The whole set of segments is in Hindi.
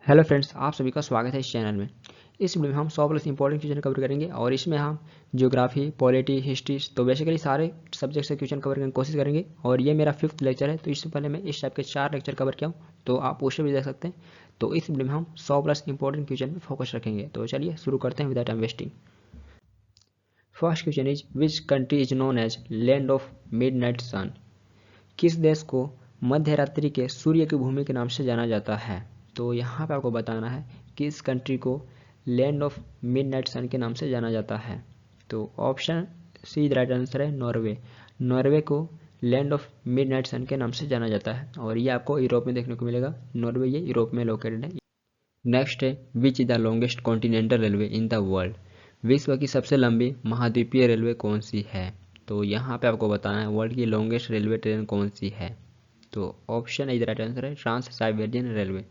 हेलो फ्रेंड्स, आप सभी का स्वागत है इस चैनल में। इस वीडियो में हम 100 प्लस इंपॉर्टेंट क्वेश्चन कवर करेंगे और इसमें हम ज्योग्राफी, पॉलिटी, हिस्ट्री तो बेसिकली सारे सब्जेक्ट से क्वेश्चन कवर करने की कोशिश करेंगे। और ये मेरा 5th लेक्चर है, तो इससे पहले मैं इस टाइप के 4 लेक्चर कवर किया हूँ, तो आप उसे भी देख सकते हैं। तो इस वीडियो में हम 100 प्लस इंपॉर्टेंट क्वेश्चन पर फोकस रखेंगे। तो चलिए शुरू करते हैं without time wasting. First question is which country is known as land of midnight sun. किस देश को मध्य रात्रि के सूर्य की भूमि के नाम से जाना जाता है। तो यहाँ पे आपको बताना है किस कंट्री को लैंड ऑफ मिडनाइट सन के नाम से जाना जाता है। तो ऑप्शन सी राइट आंसर है नॉर्वे। नॉर्वे को लैंड ऑफ मिडनाइट सन के नाम से जाना जाता है और ये आपको यूरोप में देखने को मिलेगा। नॉर्वे ये यूरोप में लोकेटेड है। नेक्स्ट है which is the longest continental railway in the world. विश्व की सबसे लंबी महाद्वीपीय रेलवे कौन सी है। तो यहाँ पे आपको बताना है वर्ल्ड की लॉन्गेस्ट रेलवे ट्रेन कौन सी है। तो ऑप्शन इधर राइट आंसर है trans Siberian railway.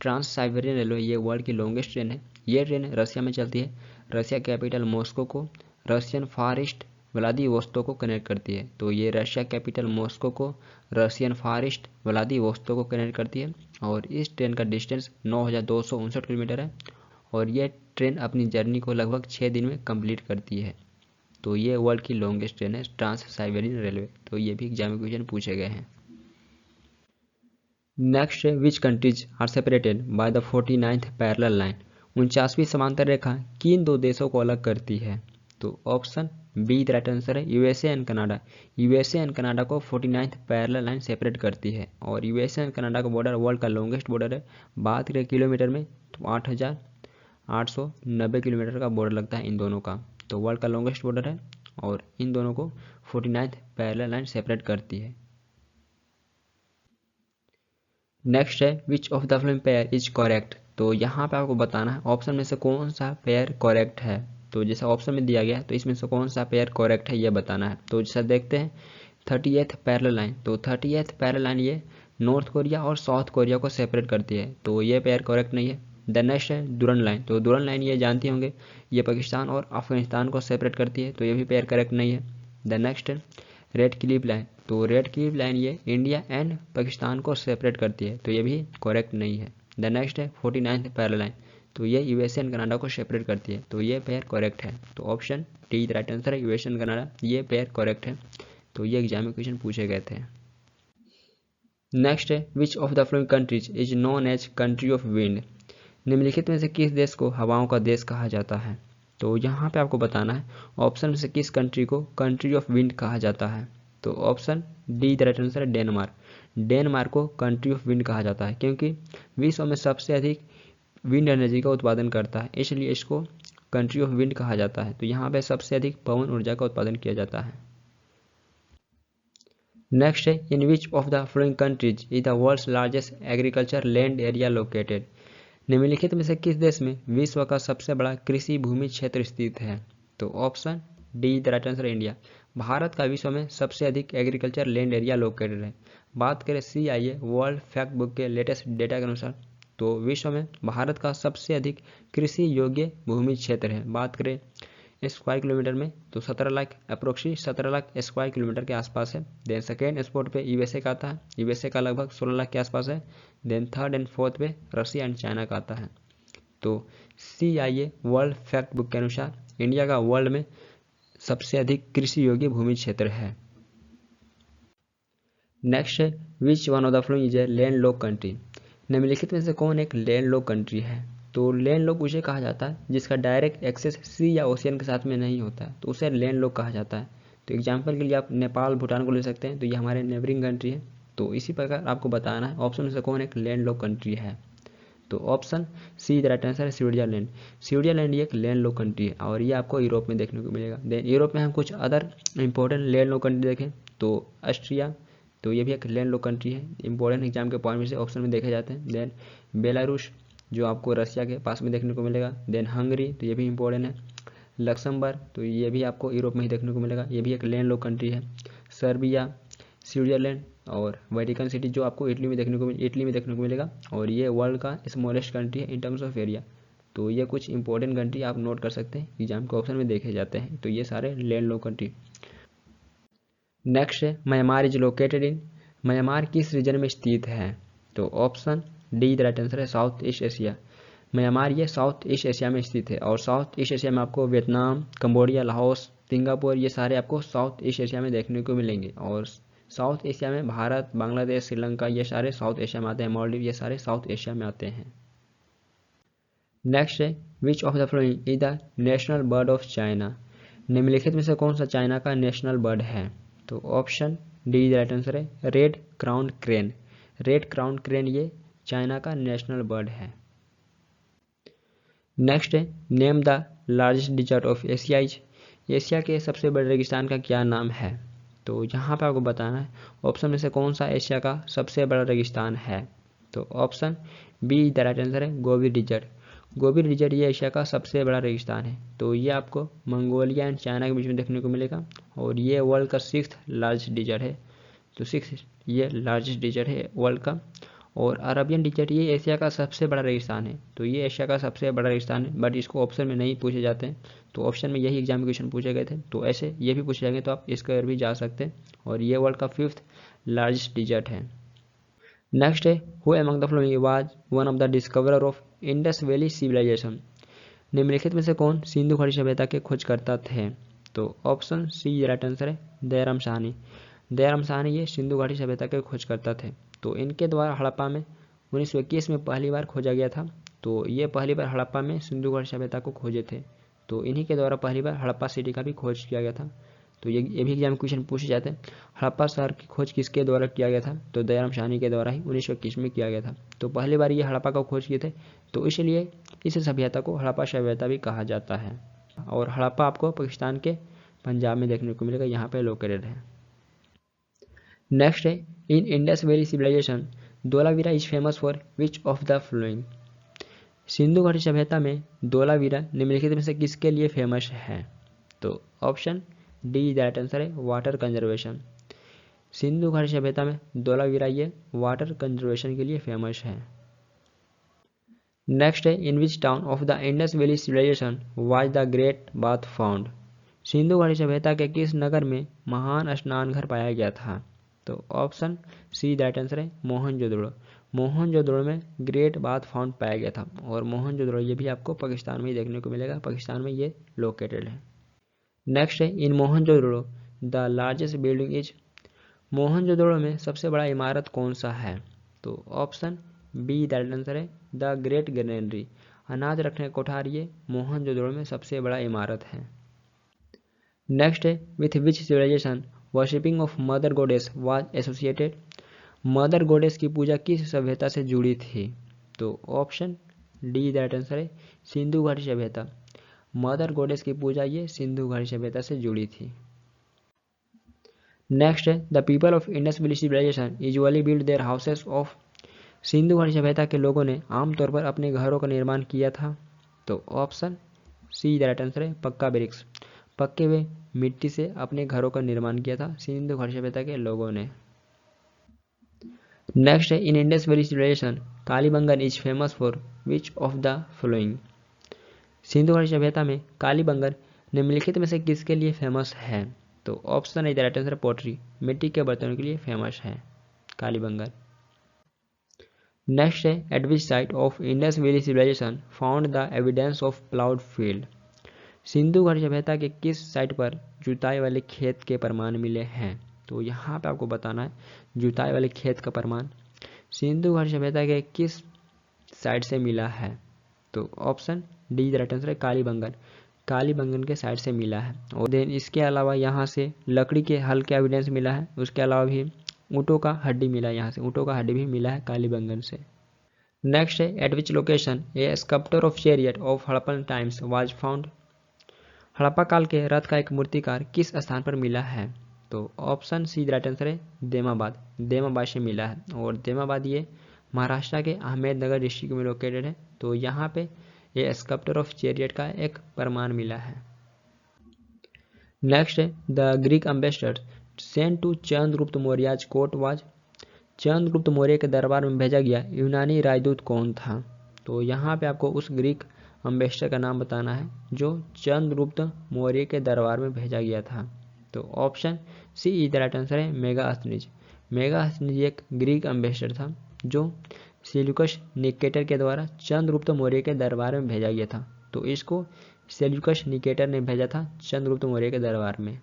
Trans Siberian railway ये वर्ल्ड की लॉन्गेस्ट ट्रेन है। ये ट्रेन रशिया में चलती है। रशिया कैपिटल मॉस्को को रशियन फार ईस्ट व्लादिवोस्तोक को कनेक्ट करती है। तो ये रशिया कैपिटल मॉस्को को रशियन फार ईस्ट व्लादिवोस्तोक को कनेक्ट करती है और इस ट्रेन का डिस्टेंस 9,259 किलोमीटर है और ये ट्रेन अपनी जर्नी को लगभग 6 दिन में कंप्लीट करती है। तो ये वर्ल्ड की लॉन्गेस्ट ट्रेन है ट्रांस साइबेरियन रेलवे। तो ये भी एग्जाम में क्वेश्चन पूछे गए हैं। नेक्स्ट है which countries are separated by the 49th parallel line. 49वीं समांतर रेखा किन दो देशों को अलग करती है। तो ऑप्शन बी राइट आंसर है USA and Canada. USA and Canada को 49th पैरेलल लाइन सेपरेट करती है और यूएसए एंड कनाडा का बॉर्डर वर्ल्ड का लॉन्गेस्ट बॉर्डर है। बात करें किलोमीटर में तो 8,890 किलोमीटर का बॉर्डर लगता है इन दोनों का। तो वर्ल्ड का लॉन्गेस्ट बॉर्डर है और इन दोनों को 49th पैरेलल लाइन सेपरेट करती है। नेक्स्ट है which of the following pair is correct. तो यहाँ पे आपको बताना है ऑप्शन में से कौन सा पेयर करेक्ट है। तो जैसा ऑप्शन में दिया गया है तो इसमें से कौन सा पेयर करेक्ट है ये बताना है। तो जैसा देखते हैं 30th पैरेलल लाइन। तो 30th पैरेलल लाइन ये नॉर्थ कोरिया और साउथ कोरिया को सेपरेट करती है। तो ये पेयर करेक्ट नहीं है। द नेक्स्ट है दुरन लाइन। तो दुरन लाइन ये जानते होंगे ये पाकिस्तान और अफगानिस्तान को सेपरेट करती है। तो ये भी पेयर करेक्ट नहीं है। द नेक्स्ट है रेड क्लिप लाइन। तो रेड क्लिप लाइन ये इंडिया एंड पाकिस्तान को सेपरेट करती है। तो ये भी करेक्ट नहीं है। द नेक्स्ट है 49th पैरेलल लाइन। तो ये यूएसए एंड कनाडा को सेपरेट करती है। तो ये पेयर करेक्ट है। तो ऑप्शन डी राइट आंसर है यूएसए एंड कनाडा ये पेयर करेक्ट है। तो ये एग्जाम में क्वेश्चन पूछे गए थे। नेक्स्ट है which of the following countries is known as country of wind. निम्नलिखित में से किस देश को हवाओं का देश कहा जाता है। तो यहाँ पे आपको बताना है ऑप्शन में से किस कंट्री को कंट्री ऑफ विंड कहा जाता है। तो option D the right answer है डेनमार्क। डेनमार्क को कंट्री ऑफ विंड कहा जाता है क्योंकि विश्व में सबसे अधिक विंड एनर्जी का उत्पादन करता है, इसलिए इसको कंट्री ऑफ विंड कहा जाता है। तो यहाँ पे सबसे अधिक पवन ऊर्जा का उत्पादन किया जाता है। नेक्स्ट है in which of the following countries is the world's largest agriculture land area located. निम्नलिखित में से किस देश में विश्व का सबसे बड़ा कृषि भूमि क्षेत्र स्थित है। तो option D the right answer India. Bharat का विश्व में सबसे अधिक एग्रीकल्चर लैंड एरिया लोकेटेड है। बात करें CIA वर्ल्ड फैक्ट बुक के लेटेस्ट डेटा के अनुसार तो विश्व में भारत का सबसे अधिक कृषि योग्य भूमि क्षेत्र है। बात करें स्क्वायर किलोमीटर में तो 17 लाख अप्रोक्सी 17 लाख स्क्वायर किलोमीटर के आसपास है। देन सेकेंड स्पॉट पे यूएसए का आता है। यूएसए का लगभग 16 लाख के आसपास है। देन थर्ड एंड फोर्थ पे रशिया एंड चाइना का आता है। तो CIA वर्ल्ड फैक्ट बुक के अनुसार इंडिया का वर्ल्ड में सबसे अधिक कृषि योग्य भूमि क्षेत्र है। नेक्स्ट है which one of the following is a land lock country. निम्नलिखित में से कौन एक लैंड लॉक कंट्री है। तो लैंड लॉक उसे कहा जाता है जिसका डायरेक्ट एक्सेस सी या ओशियन के साथ में नहीं होता है, तो उसे लैंड लॉक कहा जाता है। तो एग्जाम्पल के लिए आप नेपाल भूटान को ले सकते हैं। तो ये हमारे नेबरिंग कंट्री है। तो इसी प्रकार आपको बताना है ऑप्शन में से कौन एक लैंड लॉक कंट्री है। तो option see the right answer है स्विट्जरलैंड। स्विट्जरलैंड ये एक लैंड लॉक कंट्री है और ये आपको यूरोप में देखने को मिलेगा। देन यूरोप में हम कुछ other important land lock country देखें तो ऑस्ट्रिया, तो ये भी एक लैंड लॉक कंट्री है। इंपॉर्टेंट एग्जाम के पॉइंट में से ऑप्शन में देखे जाते हैं। देन बेलारूस जो आपको रशिया के पास में देखने को मिलेगा। देन हंगरी तो ये भी इंपॉर्टेंट है। लक्समबर्ग तो ये भी आपको यूरोप में ही देखने को मिलेगा, ये भी एक लैंड लॉक कंट्री है। सर्बिया, स्विट्जरलैंड और वेटिकन सिटी जो आपको इटली में देखने को मिलेगा और ये वर्ल्ड का स्मॉलेस्ट कंट्री है इन टर्म्स ऑफ एरिया। तो ये कुछ इंपॉर्टेंट कंट्री आप नोट कर सकते हैं, एग्जाम के ऑप्शन में देखे जाते हैं। तो ये सारे लैंड लॉक कंट्री। नेक्स्ट है Myanmar is located in. Myanmar किस रीजन में स्थित है। तो option D the right answer है साउथ ईस्ट एशिया। म्यांमार ये साउथ ईस्ट एशिया में स्थित है और साउथ ईस्ट एशिया में आपको वियतनाम, कंबोडिया, लाहौस, सिंगापुर ये सारे आपको साउथ ईस्ट एशिया में देखने को मिलेंगे। और साउथ एशिया में भारत, बांग्लादेश, श्रीलंका ये सारे साउथ एशिया में आते हैं। मालदीव ये सारे साउथ एशिया में आते हैं। नेक्स्ट है which of the following is the national bird of China. निम्नलिखित में से कौन सा चाइना का नेशनल बर्ड है? तो option D the right answer है red crown crane. Red crown crane ये चाइना का नेशनल बर्ड है। नेक्स्ट है name the largest desert of Asia is. Asia के सबसे बड़े रेगिस्तान का क्या नाम है? तो यहाँ पे आपको बताना है ऑप्शन में से कौन सा एशिया का सबसे बड़ा रेगिस्तान है। तो option B the right answer है गोबी डिजर्ट। गोबी डिजर्ट ये एशिया का सबसे बड़ा रेगिस्तान है। तो ये आपको मंगोलिया एंड चाइना के बीच में देखने को मिलेगा और ये वर्ल्ड का 6th लार्जेस्ट डिजर्ट है। तो 6th ये लार्जेस्ट डिजर्ट है वर्ल्ड का। और अरबियन डिजर्ट ये एशिया का सबसे बड़ा रेगिस्तान है। तो ये एशिया का सबसे बड़ा रेगिस्तान है, बट इसको ऑप्शन में नहीं पूछे जाते हैं। तो ऑप्शन में यही एग्जाम क्वेश्चन पूछे गए थे, तो ऐसे ये भी पूछे जाएंगे, तो आप इसका भी जा सकते हैं। और ये वर्ल्ड का 5th लार्जेस्ट डिजर्ट है। नेक्स्ट है who among the following was one of the discoverer of Indus valley civilization. निम्नलिखित में से कौन सिंधु घाटी सभ्यता के खोजकर्ता थे? तो ऑप्शन सी राइट आंसर है दयाराम साहनी। दयाराम साहनी ये सिंधु घाटी सभ्यता के खोजकर्ता थे। तो इनके द्वारा हड़प्पा में 1921 में पहली बार खोजा गया था। तो ये पहली बार हड़प्पा में सिंधु घाटी सभ्यता को खोजे थे। तो इन्हीं के द्वारा पहली बार हड़प्पा सिटी का भी खोज किया गया था। तो ये भी एग्जाम क्वेश्चन पूछे जाते हैं। हड़प्पा शहर की खोज किसके द्वारा किया गया था? तो दयाराम साहनी के द्वारा ही 1921 में किया गया था। तो पहली बार ये हड़प्पा का खोज किए थे, तो इसलिए इस सभ्यता को हड़प्पा सभ्यता भी कहा जाता है। और हड़प्पा आपको पाकिस्तान के पंजाब में देखने को मिलेगा, यहाँ पे लोकेटेड है। नेक्स्ट है in Indus valley civilization Dholavira is famous for which of the flowing. Sindhu घाटी सभ्यता में धोलावीरा निम्नलिखित में से किसके लिए फेमस है? तो option D the right answer है वाटर कंजर्वेशन। सिंधु घाटी सभ्यता में धोलावीरा ये वाटर कंजर्वेशन के लिए फेमस है। नेक्स्ट है in which town of the Indus valley civilization was the great bath found. Sindhu घाटी सभ्यता के किस नगर में महान स्नान घर पाया गया था? तो option see the right answer है मोहनजोदड़ो। मोहनजोदड़ो में ग्रेट बाथ फाउंड पाया गया था। और मोहनजोदड़ो ये भी आपको पाकिस्तान में ही देखने को मिलेगा, पाकिस्तान में ये लोकेटेड है। नेक्स्ट है in Mohenjodaro the largest building is. Mohenjodaro में सबसे बड़ा इमारत कौन सा है? तो option B the right answer है द ग्रेट ग्रेनरी। अनाज रखने का कोठार ये मोहनजोदड़ो में सबसे बड़ा इमारत है। नेक्स्ट है with which civilization worshipping of mother goddess was associated. Mother goddess की पूजा किस सभ्यता से जुड़ी थी? तो option D the right answer है सिंधु घाटी सभ्यता। मदर गॉडेस की पूजा ये सिंधु घाटी सभ्यता से जुड़ी थी। नेक्स्ट है the people of Indus valley civilization usually build their houses of. Sindhu घाटी सभ्यता के लोगों ने आमतौर पर अपने घरों का निर्माण किया था। तो option see the right answer है पक्का ब्रिक्स। पक्के हुए मिट्टी से अपने घरों का निर्माण किया था सिंधु घाटी सभ्यता के लोगों ने। नेक्स्ट है in Indus valley civilization Kalibangan is famous for which of the following. Sindhu घाटी सभ्यता में कालीबंगन निम्नलिखित में से किसके लिए फेमस है? तो ऑप्शन है द राइट आंसर पोट्री। मिट्टी के बर्तनों के लिए फेमस है कालीबंगन। नेक्स्ट है at which site of Indus valley civilization found the evidence of ploughed field. Sindhu घाटी सभ्यता के किस साइट पर जुताई वाले खेत के प्रमाण मिले हैं? तो यहाँ पे आपको बताना है जुताई वाले खेत का प्रमाण सिंधु घाटी सभ्यता के किस साइट से मिला है? तो option D the right answer है कालीबंगन। कालीबंगन के साइड से मिला है। और देन इसके अलावा यहाँ से लकड़ी के हल का एविडेंस मिला है। उसके अलावा भी ऊँटों का हड्डी मिला है, यहाँ से ऊँटों का हड्डी भी मिला है कालीबंगन से। नेक्स्ट है at which location A sculptor of chariot of Harappan times was found. Harappa काल के रथ का एक मूर्तिकार किस स्थान पर मिला है? तो option see the right answer है देमाबाद। देमाबाद से मिला है। और देमाबाद ये महाराष्ट्र के अहमदनगर डिस्ट्रिक्ट में लोकेटेड है। तो यहाँ पे ये स्कल्पटर ऑफ चैरियट का एक प्रमाण मिला है। नेक्स्ट है the Greek ambassador sent to Chandragupta Maurya's court was. Chandragupta Maurya के दरबार में भेजा गया यूनानी राजदूत कौन था? तो यहाँ पे आपको उस ग्रीक एम्बेसडर का नाम बताना है जो चंद्रगुप्त मौर्य के दरबार में भेजा गया था। तो option see the right answer है मेगास्थनीज। मेगास्थनीज एक ग्रीक एम्बेसडर था जो सेल्यूकस निकेटर के द्वारा चंद्रगुप्त मौर्य के दरबार में भेजा गया था। तो इसको सेल्यूकस निकेटर ने भेजा था चंद्रगुप्त मौर्य के दरबार में।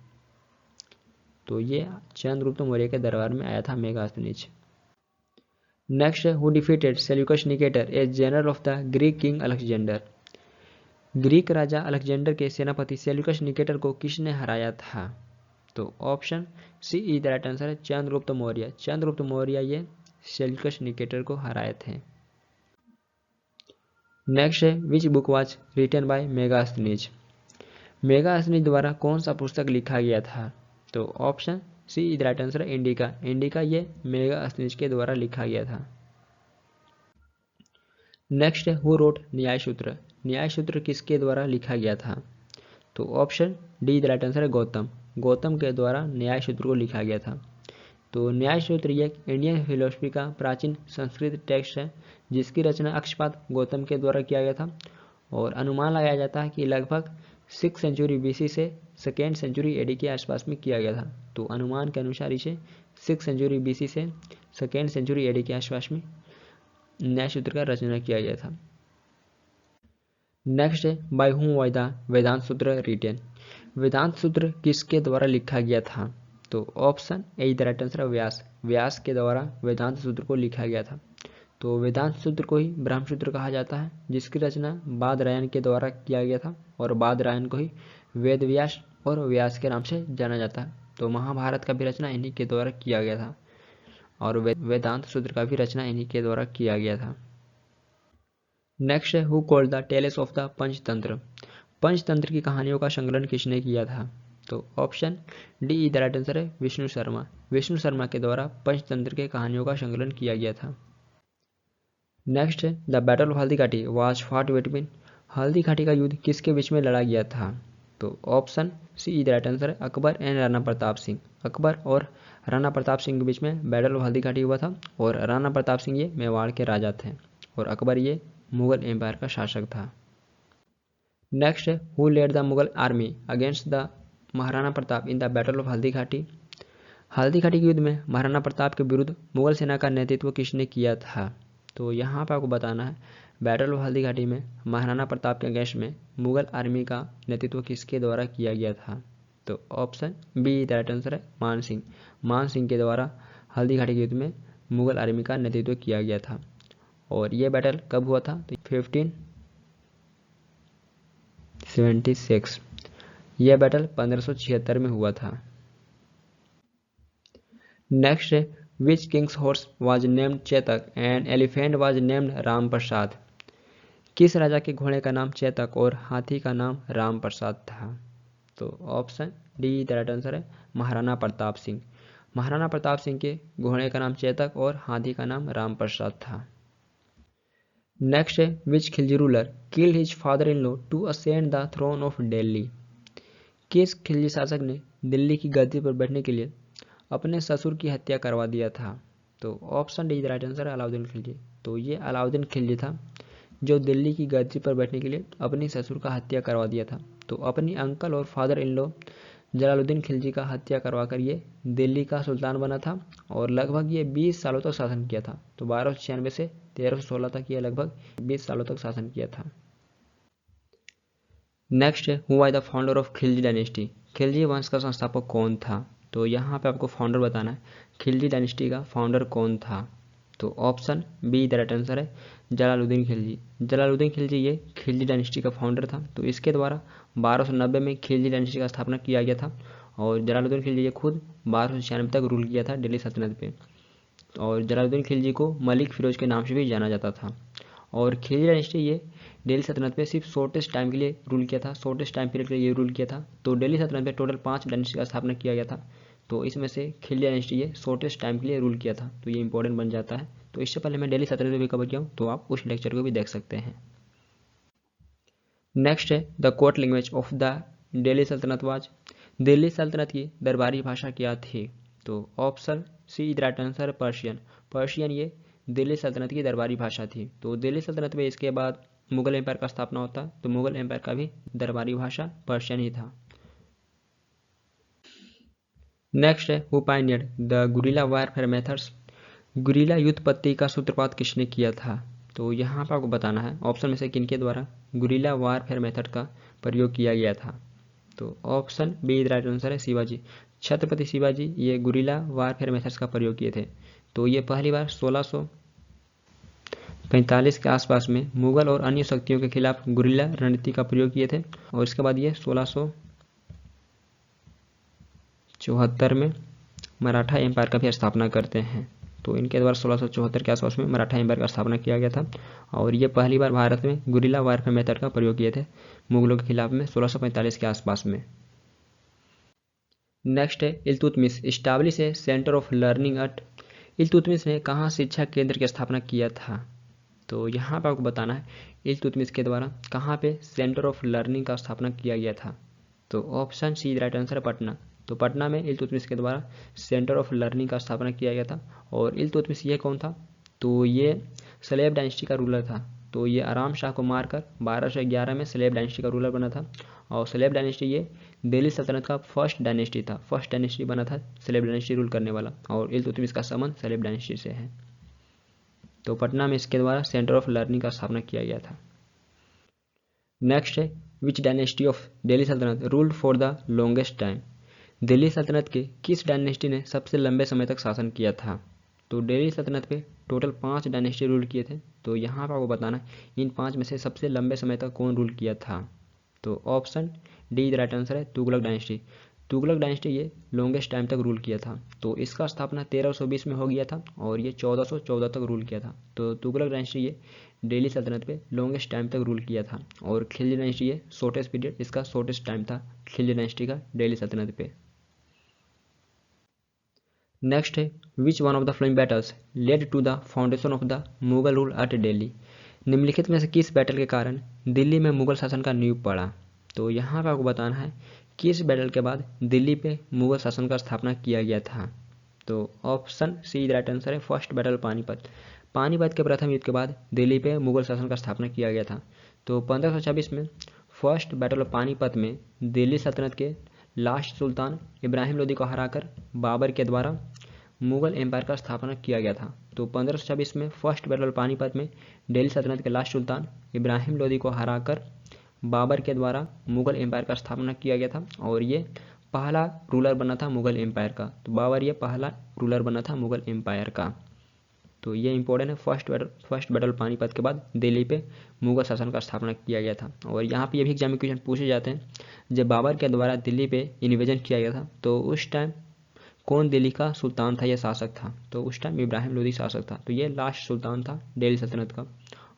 तो ये चंद्रगुप्त मौर्य के दरबार में आया था Megasthenes. Next, who defeated Seleucus Nicator as general of the Greek king Alexander. Greek राजा अलेक्जेंडर के सेनापति सेल्यूकस निकेटर को किसने हराया था? तो option C is the right answer है चंद्रगुप्त मौर्य। चंद्रगुप्त मौर्य ये सेल्यूकस निकेटर को हराए थे। नेक्स्ट है which book was written by Megasthenes. Megasthenes द्वारा कौन सा पुस्तक लिखा गया था? तो option C is the right answer है इंडिका। इंडिका ये मेगास्थनीज के द्वारा लिखा गया था। नेक्स्ट है हु रोट न्याय सूत्र। न्याय सूत्र किसके द्वारा लिखा गया था? तो option D is the right answer है गौतम। गौतम के द्वारा न्याय सूत्र को लिखा गया था। तो न्याय सूत्र ये इंडियन फिलोसफी का प्राचीन संस्कृत टेक्स्ट है जिसकी रचना अक्षपाद गौतम के द्वारा किया गया था और अनुमान लगाया जाता है कि लगभग 6 सेंचुरी बीसी से 2nd सेंचुरी एडी के आसपास में किया गया था। तो अनुमान के अनुसार इसे 6 सेंचुरी बीसी से 2nd सेंचुरी एडी के आसपास में न्याय सूत्र का रचना किया गया था। नेक्स्ट है बाय हूम वाज द वेदांत सूत्र रिटेन। वेदांत सूत्र किसके द्वारा लिखा गया था? तो option A is the right answer है व्यास। व्यास के द्वारा वेदांत सूत्र को लिखा गया था। तो वेदांत सूत्र को ही ब्रह्मसूत्र कहा जाता है जिसकी रचना बादरायण के द्वारा किया गया था और बादरायण को ही वेद व्यास और व्यास के नाम से जाना जाता है। तो महाभारत का भी रचना इन्हीं के द्वारा किया गया था और वेदांत सूत्र का भी रचना इन्हीं के द्वारा किया गया था। नेक्स्ट है who called the tales of the Panchatantra. Panchatantra की कहानियों का संकलन किसने किया था? तो option D is the right answer है विष्णु शर्मा। विष्णु शर्मा के द्वारा पंचतंत्र के कहानियों का संकलन किया गया था। नेक्स्ट है द बैटल ऑफ हल्दी घाटी was fought between. Haldi Ghati का युद्ध किसके बीच में लड़ा गया था? तो option C is the right answer है अकबर एंड राणा प्रताप सिंह। अकबर और राणा प्रताप सिंह के बीच में बैटल ऑफ हल्दी घाटी हुआ था और राणा प्रताप सिंह ये मेवाड़ के राजा थे और अकबर ये मुगल एम्पायर का शासक था। नेक्स्ट है who led the Mughal army against the Maharana Pratap in the battle of Haldi Ghati. Haldi Ghati के युद्ध में महाराणा प्रताप के विरुद्ध मुगल सेना का नेतृत्व किसने किया था? तो यहाँ पर आपको बताना है बैटल ऑफ हल्दी घाटी में महाराणा प्रताप के अगेंस्ट में मुगल आर्मी का नेतृत्व किसके द्वारा किया गया था? तो option B the right answer है मान सिंह। मान सिंह के द्वारा हल्दी घाटी के युद्ध में मुगल आर्मी का नेतृत्व किया गया था और यह बैटल कब हुआ था? तो 1576। यह बैटल 1576 में हुआ था। नेक्स्ट है which king's horse was named Chetak and elephant was named Ram Prasad. किस राजा के घोड़े का नाम चेतक और हाथी का नाम राम प्रसाद था? तो option D the right answer है महाराणा प्रताप सिंह। महाराणा प्रताप सिंह के घोड़े का नाम चेतक और हाथी का नाम राम प्रसाद था। नेक्स्ट है which Khilji ruler killed his father in law to ascend the throne of Delhi. किस खिलजी शासक ने दिल्ली की गद्दी पर बैठने के लिए अपने ससुर की हत्या करवा दिया था? तो ऑप्शन डी राइट आंसर है अलाउद्दीन खिलजी। तो ये अलाउद्दीन खिलजी था जो दिल्ली की गद्दी पर बैठने के लिए अपने ससुर का हत्या करवा दिया था। तो अपनी अंकल और father in law Jalaluddin Khilji का हत्या करवा कर ये दिल्ली का सुल्तान बना था और लगभग ये 20 सालों तक शासन किया था। तो 1296 से 1316 तक ये लगभग 20 सालों तक शासन किया था। Next who was the founder of Khilji dynasty. Khilji वंश का संस्थापक कौन था? तो यहाँ पे आपको फाउंडर बताना है खिलजी डायनेस्टी का फाउंडर कौन था। तो option B the right answer है जलालुद्दीन खिलजी। जलालुद्दीन खिलजी ये खिलजी डायनेस्टी का फाउंडर था। तो इसके द्वारा 1290 में खिलजी डायनेस्टी का स्थापना किया गया था और जलालुद्दीन खिलजी ये खुद 1296 तक रूल किया था दिल्ली सल्तनत पे और जलालुद्दीन खिलजी को मलिक फिरोज के नाम से भी जाना जाता था और खिलजी डायनेस्टी ये दिल्ली सल्तनत पे सिर्फ शॉर्टेस्ट टाइम के लिए रूल किया था। शॉर्टेस्ट टाइम पीरियड के लिए ये रूल किया था। तो दिल्ली सल्तनत पे टोटल 5 डायनेस्टी का स्थापना किया गया था। तो इसमें से खिलजी डायनेस्टी ये शॉर्टेस्ट टाइम के लिए रूल किया था। तो ये इंपॉर्टेंट बन जाता है। तो इससे पहले मैं दिल्ली सल्तनत भी कवर किया हूँ तो आप उस लेक्चर को भी देख सकते हैं। नेक्स्ट है the court language of the Delhi सल्तनत वाज। दिल्ली सल्तनत की दरबारी भाषा क्या थी? तो option see the right answer Persian. Persian ये दिल्ली सल्तनत की दरबारी भाषा थी। तो दिल्ली सल्तनत में इसके बाद मुगल एम्पायर का स्थापना होता तो मुगल एम्पायर का भी दरबारी भाषा पर्शियन ही था। नेक्स्ट है who pioneered the guerrilla warfare methods. Guerrilla व्युत्पत्ति का सूत्रपात किसने किया था? तो यहाँ पर आपको बताना है ऑप्शन में से किनके द्वारा गुरिल्ला वारफेयर मेथड का प्रयोग किया गया था। तो ऑप्शन बी राइट आंसर है शिवाजी। छत्रपति शिवाजी ये गुरिल्ला वारफेयर मेथड्स का प्रयोग किए थे। तो ये पहली बार 1645 के आसपास में मुगल और अन्य शक्तियों के खिलाफ गुरिल्ला रणनीति का प्रयोग किए थे और इसके बाद ये 1674 में मराठा एम्पायर का भी स्थापना करते हैं। तो इनके द्वारा 1674 के आसपास में मराठा एम्पायर का स्थापना किया गया था और ये पहली बार भारत में गुरिल्ला वारफेयर मेथड का प्रयोग किए थे मुगलों के खिलाफ में 1645 के आसपास में। नेक्स्ट है Iltutmish establish A centre of learning at. Iltutmish ने कहाँ शिक्षा केंद्र की स्थापना किया था? तो यहाँ पर आपको बताना है इल्तुतमिश के द्वारा कहाँ पे सेंटर ऑफ लर्निंग का स्थापना किया गया था। तो ऑप्शन सी राइट आंसर है पटना। तो पटना में इल्तुतमिश के द्वारा सेंटर ऑफ लर्निंग का स्थापना किया गया था। और इल्तुतमिश ये कौन था? तो ये सलेब डायनेस्टी का रूलर था। तो ये आराम शाह को मारकर 1211 में सलेब डायनेस्टी का रूलर बना था और सलेब डायनेस्टी ये दिल्ली सल्तनत का फर्स्ट डायनेस्टी था, फर्स्ट डायनेस्टी बना था सलेब डायनेस्टी रूल करने वाला और इल्तुतमिश का संबंध सलेब डायनेस्टी से है। तो पटना में इसके द्वारा सेंटर ऑफ लर्निंग का स्थापना किया गया था। नेक्स्ट है विच डायनेस्टी ऑफ दिल्ली सल्तनत ruled for the longest time. Delhi सल्तनत के किस डायनेस्टी ने सबसे लंबे समय तक शासन किया था? तो दिल्ली सल्तनत पे टोटल 5 डायनेस्टी रूल किए थे। तो यहाँ पर आपको बताना इन 5 में से सबसे लंबे समय तक कौन रूल किया था। तो ऑप्शन डी राइट आंसर है तुगलक डायनेस्टी। तुगलक डायनेस्टी ये लॉन्गेस्ट टाइम तक रूल किया था। तो इसका स्थापना 1320 में हो गया था और ये 1414 तक रूल किया था। तो तुगलक डायनेस्टी ये दिल्ली सल्तनत पे लॉन्गेस्ट टाइम तक रूल किया था और खिलजी डायनेस्टी ये शॉर्टेस्ट पीरियड, इसका शॉर्टेस्ट टाइम था खिलजी डायनेस्टी का दिल्ली सल्तनत पे। नेक्स्ट है which one of the following battles led to the foundation of the Mughal rule at Delhi. निम्नलिखित में से किस बैटल के कारण दिल्ली में मुगल शासन का नींव पड़ा? तो यहाँ पर आपको बताना है किस बैटल के बाद दिल्ली पे मुगल शासन का स्थापना किया गया था। तो ऑप्शन सी राइट आंसर है फर्स्ट बैटल पानीपत। पानीपत के प्रथम युद्ध के बाद दिल्ली पे मुगल शासन का स्थापना किया गया था। तो 1526 में फर्स्ट बैटल ऑफ पानीपत में दिल्ली सल्तनत के लास्ट सुल्तान इब्राहिम लोदी को हराकर बाबर के द्वारा मुगल एम्पायर का स्थापना किया गया था। तो 1526 में फर्स्ट बैटल पानीपत में दिल्ली सल्तनत के लास्ट सुल्तान इब्राहिम लोदी को हराकर बाबर के द्वारा मुगल एम्पायर का स्थापना किया गया था और ये पहला रूलर बना था मुगल एम्पायर का। तो बाबर ये पहला रूलर बना था मुगल एम्पायर का। तो ये इंपॉर्टेंट है फर्स्ट बैटल पानीपत के बाद दिल्ली पे मुगल शासन का स्थापना किया गया था। और यहाँ पे ये भी एग्जाम में क्वेश्चन पूछे जाते हैं जब बाबर के द्वारा दिल्ली पे इन्वेजन किया गया था तो उस टाइम कौन दिल्ली का सुल्तान था या शासक था? तो उस टाइम इब्राहिम लोदी शासक था। तो ये लास्ट सुल्तान था दिल्ली सल्तनत का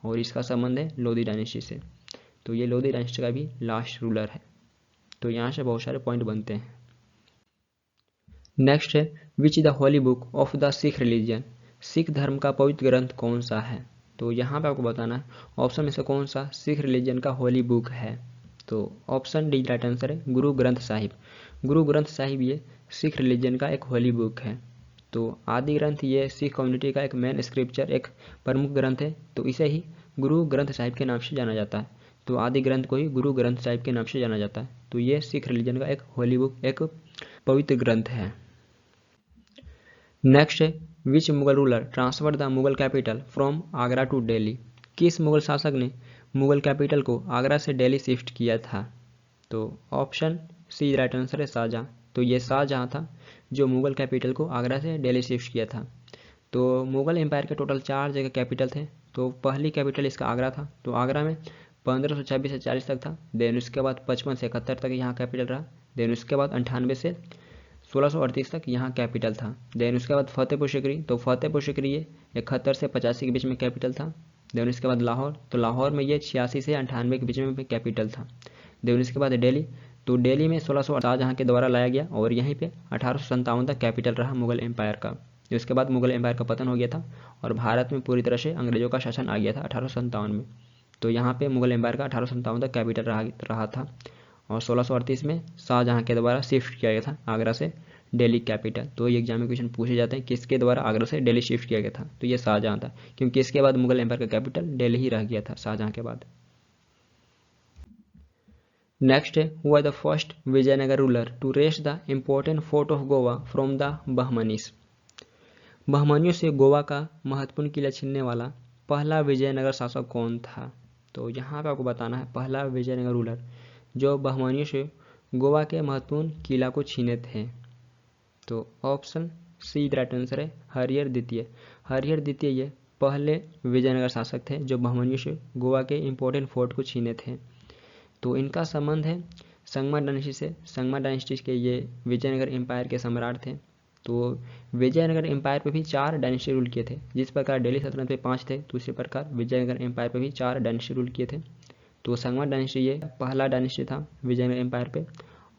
और इसका संबंध है लोदी डायनेस्टी से। तो ये लोदी डायनेस्टी का भी लास्ट रूलर है। तो यहाँ से बहुत सारे पॉइंट बनते हैं। नेक्स्ट है which the Holi book of the Sikh religion. Sikh धर्म का पवित्र ग्रंथ कौन सा है? तो यहाँ पे आपको बताना है ऑप्शन में से कौन सा सिख रिलीजन का होली बुक है। तो ऑप्शन डी राइट आंसर है गुरु ग्रंथ साहिब। गुरु ग्रंथ साहिब ये सिख रिलीजन का एक होली बुक है। तो आदि ग्रंथ ये सिख कम्युनिटी का एक मेन स्क्रिप्चर, एक प्रमुख ग्रंथ है। तो इसे ही गुरु ग्रंथ साहिब के नाम से जाना जाता है। तो आदि ग्रंथ को ही गुरु ग्रंथ साहिब के नाम से जाना जाता है। तो ये सिख रिलीजन का एक होली बुक, एक पवित्र ग्रंथ है। नेक्स्ट है which Mughal ruler transfer the Mughal capital from Agra to Delhi. किस मुगल शासक ने मुगल कैपिटल को आगरा से दिल्ली शिफ्ट किया था? तो ऑप्शन सी राइट आंसर है शाहजहाँ। तो ये शाहजहाँ था जो मुगल कैपिटल को आगरा से दिल्ली शिफ्ट किया था। तो मुगल एम्पायर के टोटल 4 जगह कैपिटल थे। तो पहली कैपिटल इसका आगरा था। तो आगरा में 1526 से 40 तक था। देन उसके बाद 55 से 71 तक यहाँ कैपिटल रहा। देन उसके बाद 98 से 1638 तक यहाँ कैपिटल था। देन उसके बाद फतेहपुर सिकरी। तो फतेहपुर सिकरी ये 71 से 85 के बीच में कैपिटल था। देन उसके बाद लाहौर। तो लाहौर में ये 86 से 98 के बीच में कैपिटल था। देन उसके बाद दिल्ली। तो दिल्ली में 1600 शाहजहाँ के द्वारा लाया गया और यहीं पे 1857 तक कैपिटल रहा मुगल एम्पायर का। उसके बाद मुगल एम्पायर का पतन हो गया था और भारत में पूरी तरह से अंग्रेजों का शासन आ गया था 1857 में। तो यहाँ पे मुगल एम्पायर का 1857 तक कैपिटल रहा था और 1638 में शाहजहाँ के द्वारा शिफ्ट किया गया था आगरा से दिल्ली कैपिटल। तो ये एग्जाम में क्वेश्चन पूछे जाते हैं किसके द्वारा आगरा से दिल्ली शिफ्ट किया गया था। तो ये शाहजहाँ था क्योंकि इसके बाद मुगल एम्पायर का कैपिटल दिल्ली ही रह गया था शाहजहाँ के बाद। नेक्स्ट है who are the first Vijayanagara ruler to wrest the important fort of Goa from the Bahmanis. बहमानियों से गोवा का महत्वपूर्ण किला छीनने वाला पहला विजयनगर शासक कौन था? तो यहाँ पे आपको बताना है पहला विजयनगर रूलर जो बहमानियों से गोवा के महत्वपूर्ण किला को छीने थे। तो ऑप्शन सी राइट आंसर है हरिहर द्वितीय। हरिहर द्वितीय ये पहले विजयनगर शासक थे जो बहमानियों से गोवा के इम्पोर्टेंट फोर्ट को छीने थे। तो इनका संबंध है संगमा डायनेस्टी से। संगमा डायनेस्टी के ये विजयनगर एम्पायर के सम्राट थे। तो विजयनगर एम्पायर पे भी 4 डायनेस्टी रूल किए थे। जिस प्रकार दिल्ली सल्तनत पे 5 थे तो उसी प्रकार विजयनगर एम्पायर पे भी 4 डायनेस्टी रूल किए थे। तो संगमा डायनेस्टी ये पहला डायनेस्टी था विजयनगर एम्पायर पे,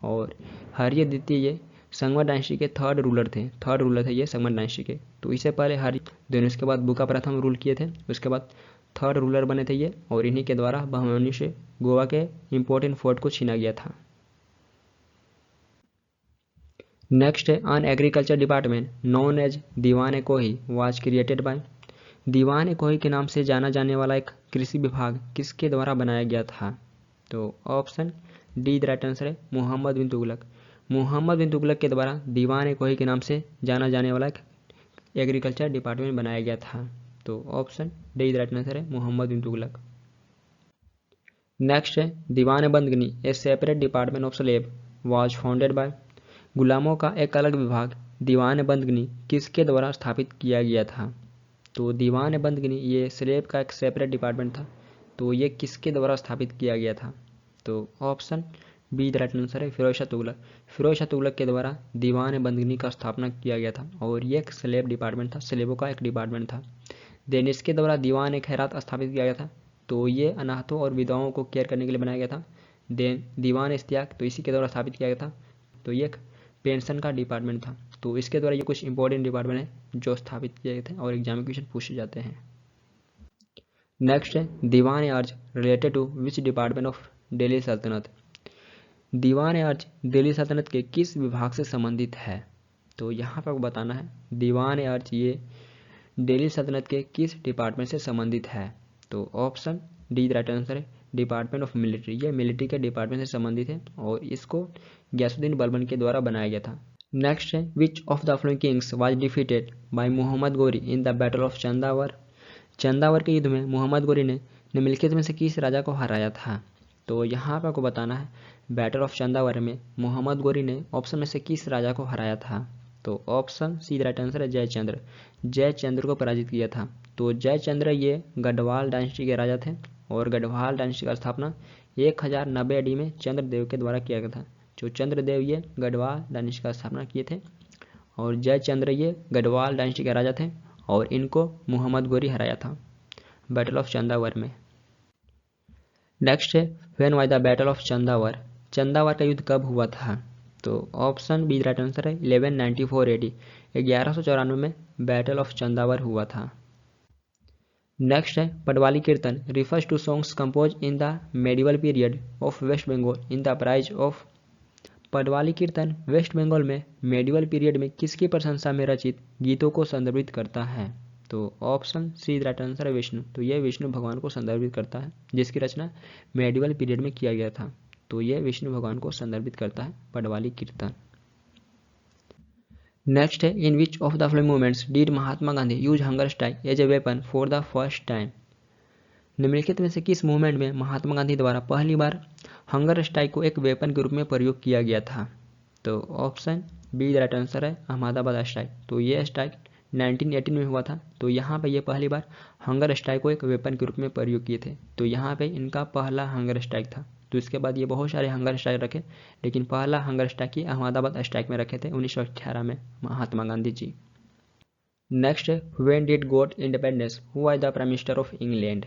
और हरिहर द्वितीय ये संगमा डायनेस्टी के थर्ड रूलर थे ये संगमा डायनेस्टी के। तो इससे पहले हरिहर उसके बाद बुका प्रथम रूल किए थे, उसके बाद थर्ड रूलर बने थे ये, और इन्हीं के द्वारा बहमानियों से गोवा के इम्पोर्टेंट फोर्ट को छीना गया था। नेक्स्ट है अन एग्रीकल्चर डिपार्टमेंट नोन एज दीवान ए कोही वाज क्रिएटेड बाय। दीवान ए कोही के नाम से जाना जाने वाला एक कृषि विभाग किसके द्वारा बनाया गया था? तो ऑप्शन डी राइट आंसर है मोहम्मद बिन तुगलक। मोहम्मद बिन तुगलक के द्वारा दीवान ए कोही के नाम से जाना जाने वाला एक एग्रीकल्चर डिपार्टमेंट बनाया गया था। तो ऑप्शन डी राइट आंसर है मोहम्मद बिन तुगलक। नेक्स्ट है Diwan Bandagani a separate department of slave was founded by. गुलामों का एक अलग विभाग दीवान बंदगनी किसके द्वारा स्थापित किया गया था? तो दीवान बंदगनी ये स्लेब का एक सेपरेट डिपार्टमेंट था। तो ये किसके द्वारा स्थापित किया गया था? तो ऑप्शन बी राइट आंसर है फिरोज शाह तुगलक। फिरोज शाह तुगलक के द्वारा दीवान बंदगनी का स्थापना किया गया था, और ये एक स्लेब डिपार्टमेंट था, स्लेबों का एक डिपार्टमेंट था। देन इसके द्वारा दीवान खैरात स्थापित किया गया था। तो ये अनाथों और विधवाओं को केयर करने के लिए बनाया गया था। देन दीवान इश्तियाक तो इसी के द्वारा स्थापित किया गया था। तो ये एक पेंशन का डिपार्टमेंट था। तो इसके द्वारा ये कुछ इंपॉर्टेंट डिपार्टमेंट है जो स्थापित किए गए थे और एग्जाम में क्वेश्चन पूछे जाते हैं। नेक्स्ट है Diwan Arz related to which department of Delhi Sultanat. Diwan अर्ज दिल्ली सल्तनत के किस विभाग से संबंधित है? तो यहाँ पर आपको बताना है दीवान अर्ज ये दिल्ली सल्तनत के किस डिपार्टमेंट से संबंधित है? तो ऑप्शन डी राइट आंसर है डिपार्टमेंट ऑफ मिलिट्री। ये मिलिट्री के डिपार्टमेंट से संबंधित है और इसको गयासुद्दीन बलबन के द्वारा बनाया गया था। नेक्स्ट है which of the following kings was defeated by Mohammad Ghori in the battle of Chandawar. Chandawar के युद्ध में मोहम्मद गोरी ने निम्नलिखित में से किस राजा को हराया था? तो यहाँ पर आपको बताना है बैटल ऑफ चंदावर में मोहम्मद गोरी ने ऑप्शन में से किस राजा को हराया था? तो ऑप्शन सी राइट आंसर है जयचंद्र। जयचंद्र को पराजित किया था। तो जयचंद्र ये गढ़वाल डायनेस्टी के राजा थे, और गढ़वाल डायनेस्टी का स्थापना 1090 AD में चंद्रदेव के द्वारा किया गया था। जो चंद्रदेव ये गढ़वाल डायनेस्टी का स्थापना किए थे, और जयचंद्र ये गढ़वाल डायनेस्टी के राजा थे, और इनको मोहम्मद गोरी हराया था बैटल ऑफ चंदावर में। नेक्स्ट है when was the battle of Chandawar. Chandawar का युद्ध कब हुआ था? तो ऑप्शन बी राइट आंसर है 1194 AD। 1194 में बैटल ऑफ चंदावर हुआ था। नेक्स्ट है Patwali kirtan refers to songs compose in the medieval period of West Bengal in the praise of. Patwali kirtan West Bengal में मेडिवल पीरियड में किसकी प्रशंसा में रचित गीतों को संदर्भित करता है? तो ऑप्शन सी राइट आंसर है विष्णु। तो यह विष्णु भगवान को संदर्भित करता है, जिसकी रचना मेडिवल पीरियड में किया गया था। तो यह विष्णु भगवान को संदर्भित करता है पटवाली कीर्तन। नेक्स्ट है in which of the following movements did Mahatma Gandhi use hunger strike as a weapon for the first time. निम्नलिखित में से किस मूवमेंट में महात्मा गांधी द्वारा पहली बार हंगर स्ट्राइक को एक वेपन के रूप में प्रयोग किया गया था? तो ऑप्शन बी राइट आंसर है अहमदाबाद स्ट्राइक। तो ये स्ट्राइक 1918 में हुआ था। तो यहाँ पे ये पहली बार हंगर स्ट्राइक को एक वेपन के रूप में प्रयोग किए थे। तो यहाँ पे इनका पहला हंगर स्ट्राइक था। तो इसके बाद ये बहुत सारे हंगर स्ट्राइक रखे, लेकिन पहला हंगर स्ट्राइक ही अहमदाबाद स्ट्राइक में रखे थे 1918 में महात्मा गांधी जी। नेक्स्ट है when did got independence who was the prime minister of England.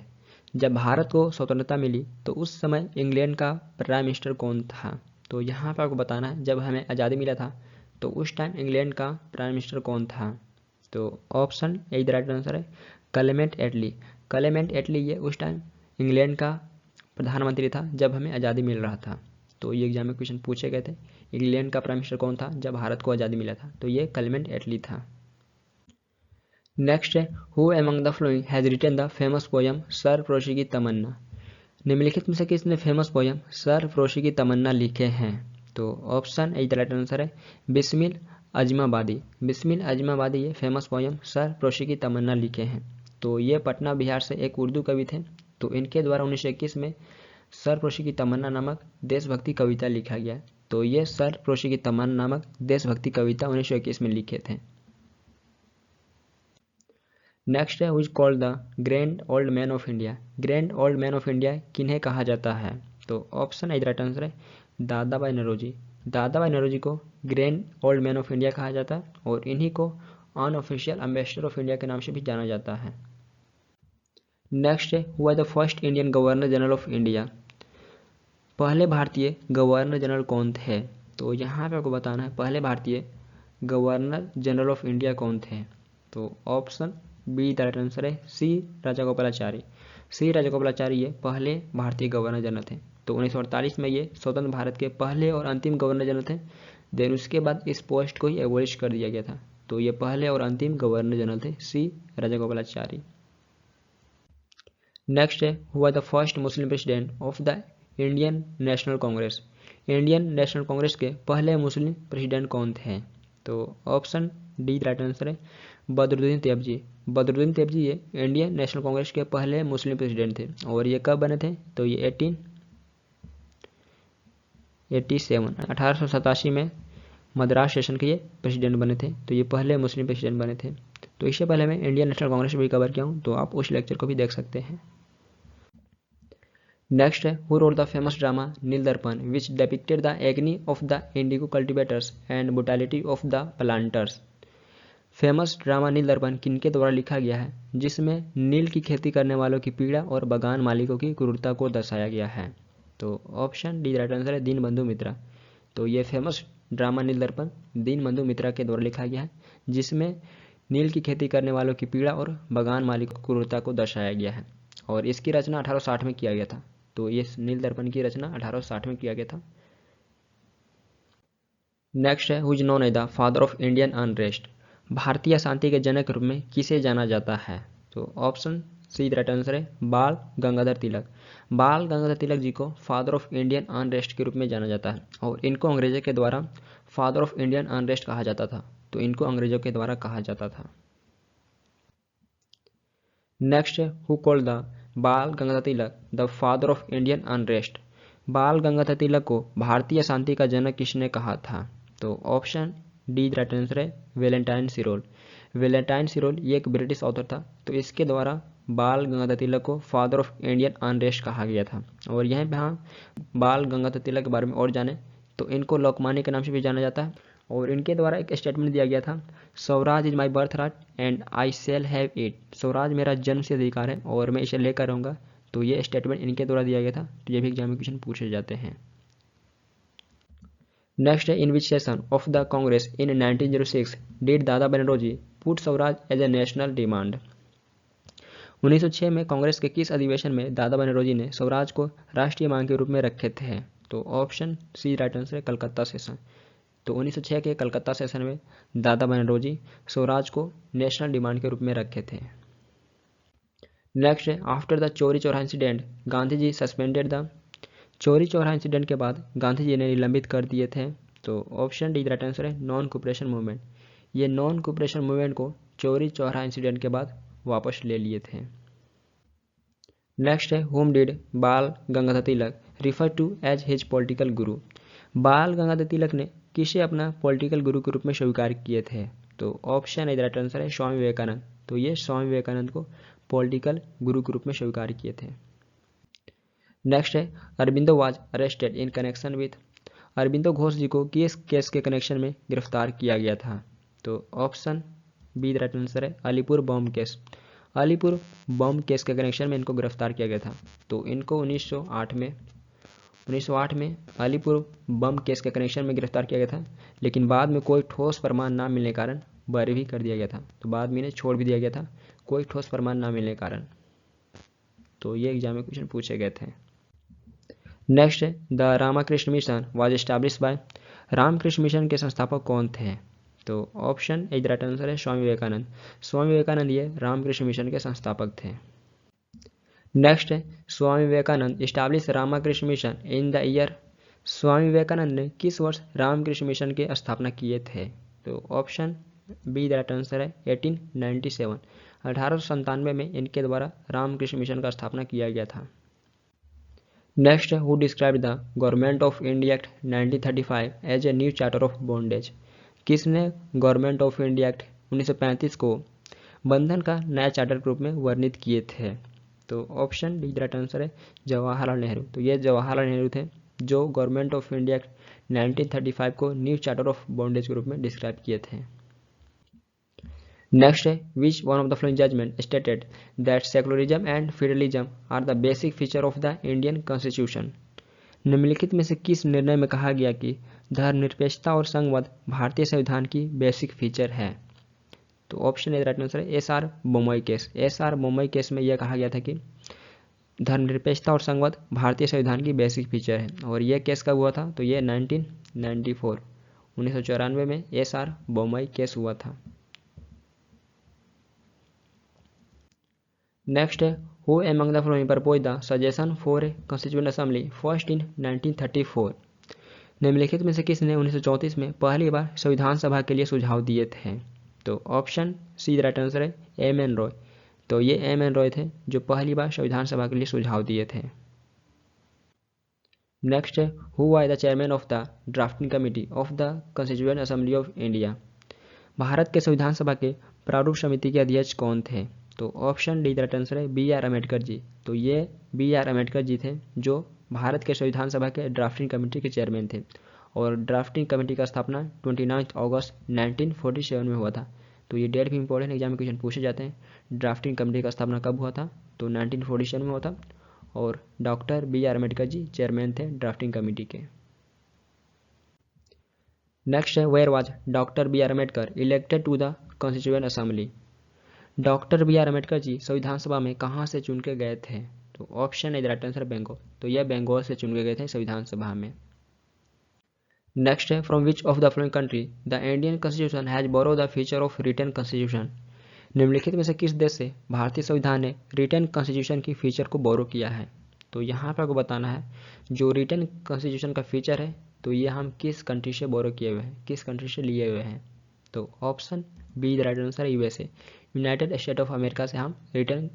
जब भारत को स्वतंत्रता मिली तो उस समय इंग्लैंड का प्राइम मिनिस्टर कौन था? तो यहाँ पर आपको बताना है जब हमें आज़ादी मिला था तो उस टाइम इंग्लैंड का प्राइम मिनिस्टर कौन था? तो ऑप्शन ए राइट आंसर है क्लेमेंट एटली। क्लेमेंट एटली ये उस टाइम इंग्लैंड का प्रधानमंत्री था जब हमें आज़ादी मिल रहा था। तो ये एग्जाम में क्वेश्चन पूछे गए थे इंग्लैंड का प्राइम मिनिस्टर कौन था जब भारत को आज़ादी मिला था। तो ये क्लेमेंट एटली था। नेक्स्ट है who among the following has written the famous poem Sarfaroshi ki Tamanna. निम्नलिखित में से किसने फेमस पोयम सरफरोशी की तमन्ना लिखे हैं? तो ऑप्शन ए राइट आंसर है बिस्मिल अजमाबादी। बिस्मिल अजमाबादी ये फेमस पोयम सर प्रोशी की तमन्ना लिखे हैं। तो ये पटना बिहार से एक उर्दू कवि थे। तो इनके द्वारा 1921 में सर प्रोशी की तमन्ना नामक देशभक्ति कविता लिखा गया। तो ये सर प्रोशी की तमन्ना नामक देशभक्ति कविता 1921 में लिखे थे। नेक्स्ट है whose called the grand old man of India. Grand old man of India किन्हें कहा जाता है? तो ऑप्शन इज राइट आंसर है दादा भाई नौरोजी। दादा भाई नौरोजी को grand old man of India कहा जाता है और इन्हीं को अनऑफिशियल एम्बेसडर ऑफ इंडिया के नाम से भी जाना जाता है। नेक्स्ट है हुआ the first Indian governor general of India. पहले भारतीय गवर्नर जनरल कौन थे? तो यहाँ पे आपको बताना है पहले भारतीय गवर्नर जनरल ऑफ इंडिया कौन थे। तो option B the right answer है सी राजागोपालाचारी। सी राजागोपालाचारी ये पहले भारतीय गवर्नर जनरल थे। तो 1948 में ये स्वतंत्र भारत के पहले और अंतिम गवर्नर जनरल थे। देन उसके बाद इस पोस्ट को ही एबॉलिश कर दिया गया था। तो ये पहले और अंतिम गवर्नर जनरल थे सी राजागोपालाचारी। नेक्स्ट है हुआ the first Muslim president of the Indian national Congress. Indian national Congress के पहले मुस्लिम प्रेसिडेंट कौन थे? तो ऑप्शन डी राइट आंसर है बदरुद्दीन तैयबजी। बदरुद्दीन तैयबजी ये इंडियन नेशनल कांग्रेस के पहले मुस्लिम प्रेसिडेंट थे और ये कब बने थे? तो ये 1887 में मद्रास सेशन के ये प्रेसिडेंट बने थे। तो ये पहले मुस्लिम प्रेसिडेंट बने थे। तो इससे पहले मैं इंडियन नेशनल कांग्रेस भी कवर किया हूँ, तो आप उस लेक्चर को भी देख सकते हैं। नेक्स्ट है who wrote the famous drama Neel Darpan which depicted the agony of the indigo cultivators and brutality of the planters. Famous drama Neel Darpan किनके द्वारा लिखा गया है जिसमें नील की खेती करने वालों की पीड़ा और बागान मालिकों की क्रूरता को दर्शाया गया है? तो ऑप्शन डी राइट आंसर है दीनबंधु मित्रा। तो ये फेमस ड्रामा नील दर्पण दीनबंधु मित्रा के द्वारा लिखा गया है जिसमें नील की खेती करने वालों की पीड़ा और बागान मालिकों की क्रूरता को दर्शाया गया है और इसकी रचना 1860 में किया गया था। तो ये नील दर्पण की रचना 1860 में किया गया था। नेक्स्ट है whose known as the father of Indian unrest. भारतीय अशांति के जनक रूप में किसे जाना जाता है? तो ऑप्शन सी राइट आंसर है बाल गंगाधर तिलक। बाल गंगाधर तिलक जी को फादर ऑफ इंडियन अनरेस्ट के रूप में जाना जाता है और इनको अंग्रेजों के द्वारा फादर ऑफ इंडियन अनरेस्ट कहा जाता था। तो इनको अंग्रेजों के द्वारा कहा जाता था। नेक्स्ट है who called the Bal Gangadhar Tilak the father of Indian unrest. Bal Gangadhar तिलक को भारतीय शांति का जनक किसने कहा था? तो ऑप्शन डी राइट आंसर है वेलेंटाइन सिरोल। वेलेंटाइन सिरोल ये एक ब्रिटिश ऑथर था। तो इसके द्वारा बाल गंगाधर तिलक को फादर ऑफ इंडियन अनरेस्ट कहा गया था। और यहाँ पे हाँ बाल गंगाधर तिलक के बारे में और जाने तो इनको लोकमान्य के नाम से भी जाना जाता है और इनके द्वारा एक स्टेटमेंट दिया गया था Swaraj is my birth right and I shall have it. Swaraj मेरा जन्म से अधिकार है और मैं इसे लेकर रहूँगा। तो ये स्टेटमेंट इनके द्वारा दिया गया था। तो ये भी एग्जाम में क्वेश्चन पूछे जाते हैं। नेक्स्ट है in which session of the Congress in 1906 did Dada Banerjee put swaraj as a national demand. 1906 में कांग्रेस के किस अधिवेशन में दादा बनर्जी ने स्वराज को राष्ट्रीय मांग के रूप में रखे थे? तो ऑप्शन सी राइट आंसर है कलकत्ता सेशन। तो 1906 के कलकत्ता सेशन में दादा बनर्जी स्वराज को नेशनल डिमांड के रूप में रखे थे। नेक्स्ट है after the Chauri Chaura incident Gandhi ji suspended the. Chauri Chaura incident के बाद गांधी जी ने निलंबित कर दिए थे। तो ऑप्शन डी राइट आंसर है नॉन कोऑपरेशन मूवमेंट। ये नॉन कोऑपरेशन मूवमेंट को चौरी चौरा इंसिडेंट के बाद वापस ले लिए थे। नेक्स्ट है whom did Bal Gangadhar Tilak refer to as his political guru. Bal Gangadhar तिलक ने किसे अपना पॉलिटिकल गुरु के रूप में स्वीकार किए थे? तो ऑप्शन ए राइट आंसर है स्वामी विवेकानंद। तो ये स्वामी विवेकानंद को पॉलिटिकल गुरु के रूप में स्वीकार किए थे। नेक्स्ट है Aurobindo was arrested in connection with. Aurobindo Ghosh ji को किस केस के कनेक्शन में गिरफ्तार किया गया था? तो ऑप्शन बी राइट आंसर है अलीपुर बम केस। अलीपुर बम केस के कनेक्शन में इनको गिरफ्तार किया गया था। तो इनको 1908 में अलीपुर बम केस के कनेक्शन में गिरफ्तार किया गया था लेकिन बाद में कोई ठोस प्रमाण ना मिलने के कारण बरी भी कर दिया गया था। तो बाद में इन्हें छोड़ भी दिया गया था कोई ठोस प्रमाण ना मिलने के कारण। तो ये एग्जाम में क्वेश्चन पूछे गए थे। नेक्स्ट है the Ramakrishna mission was established by. Ramakrishna mission के संस्थापक कौन थे? तो ऑप्शन ए राइट आंसर है स्वामी विवेकानंद। स्वामी विवेकानंद ये रामकृष्ण मिशन के संस्थापक थे। नेक्स्ट है Swami Vivekananda establish Ramakrishna Mission in the year. Swami Vivekananda ने किस वर्ष रामकृष्ण मिशन की स्थापना किए थे? तो option B the right answer है 1897। 1897 में इनके द्वारा रामकृष्ण मिशन का स्थापना किया गया था। Next, who describe the government of India act 1935 as a new charter of bondage. किसने गवर्नमेंट ऑफ इंडिया एक्ट 1935 को बंधन का नया चार्टर के रूप में वर्णित किए थे? तो option D the right answer है जवाहरलाल नेहरू। तो ये जवाहरलाल नेहरू थे जो गवर्नमेंट ऑफ इंडिया एक्ट 1935 को न्यू चार्टर ऑफ बॉन्डेज के रूप में डिस्क्राइब किए थे। नेक्स्ट है, which one of the following judgment stated that secularism and federalism are the basic feature of the Indian constitution. निम्नलिखित में से किस निर्णय में कहा गया कि धर्मनिरपेक्षता और संघवाद भारतीय संविधान की बेसिक फीचर है? तो ऑप्शन ए राइट आंसर है SR. Bommai case. SR. Bommai case में यह कहा गया था कि धर्मनिरपेक्षता और संघवाद भारतीय संविधान की बेसिक फीचर है। और यह केस कब हुआ था? तो यह 1994 में एस.आर. बोमई केस हुआ था। नेक्स्ट है, who among the following propose the suggestion for a constituent assembly first in 1934। निम्नलिखित में से किसने 1934 में पहली बार संविधान सभा के लिए सुझाव दिए थे? तो ऑप्शन सी राइट आंसर है एम एन रॉय। तो ये एम एन रॉय थे जो पहली बार संविधान सभा के लिए सुझाव दिए थे। नेक्स्ट है, who was the chairman of the drafting committee of the constituent assembly of India. Bharat के संविधान सभा के प्रारूप समिति के अध्यक्ष कौन थे? तो ऑप्शन डी राइट आंसर है बी आर अम्बेडकर जी। तो ये बी आर अम्बेडकर जी थे जो भारत के संविधान सभा के ड्राफ्टिंग कमेटी के चेयरमैन थे। और ड्राफ्टिंग कमेटी का स्थापना 29 अगस्त 1947 में हुआ था। तो ये डेट भी इंपॉर्टेंट एग्जाम में क्वेश्चन पूछे जाते हैं। ड्राफ्टिंग कमेटी का स्थापना कब हुआ था? तो 1947 में हुआ था। और doctor B R Ambedkar ji chairman थे ड्राफ्टिंग कमेटी के। नेक्स्ट है, where was doctor B R Ambedkar elected to the constituent assembly. Doctor B R Ambedkar ji संविधान सभा में कहाँ से चुन के गए थे? तो ऑप्शन है राइट आंसर बंगाल। तो यह बंगाल से चुन के गए थे संविधान सभा में। नेक्स्ट है, from which of the following country the Indian constitution has borrow the feature of written constitution. निम्नलिखित में से किस देश से भारतीय संविधान ने रिटन कॉन्स्टिट्यूशन की फीचर को बोरो किया है? तो यहाँ पर आपको बताना है जो रिटन कॉन्स्टिट्यूशन का फीचर है तो ये हम किस कंट्री से बोरो किए हुए हैं, किस कंट्री से लिए हुए हैं? तो option B the right answer USA. United State of America से हम रिटन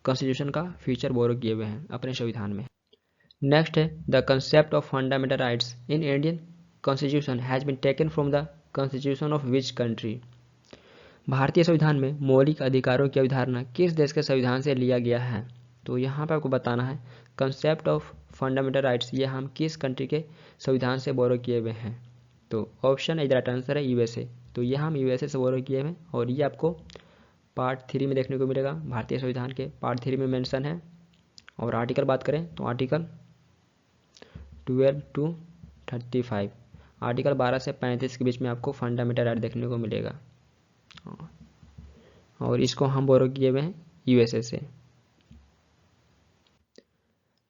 कॉन्स्टिट्यूशन का फीचर बोरो किए हुए हैं अपने संविधान में। नेक्स्ट है, the concept of fundamental rights in Indian constitution has been taken from the constitution of which country. भारतीय संविधान में मौलिक अधिकारों की अवधारणा किस देश के संविधान से लिया गया है? तो यहाँ पर आपको बताना है कंसेप्ट ऑफ फंडामेंटल राइट्स ये हम किस कंट्री के संविधान से बोरो किए हुए हैं? तो ऑप्शन ए राइट आंसर है यूएसए। तो ये हम यूएसए से बोरो किए हुए हैं और ये आपको पार्ट 3 में देखने को मिलेगा। भारतीय संविधान के पार्ट 3 में मेंशन है। और आर्टिकल बात करें तो आर्टिकल 12 to 35, आर्टिकल 12 से 35 के बीच में आपको फंडामेंटल राइट देखने को मिलेगा। और इसको हम बोरो किए हुए हैं यूएसए से।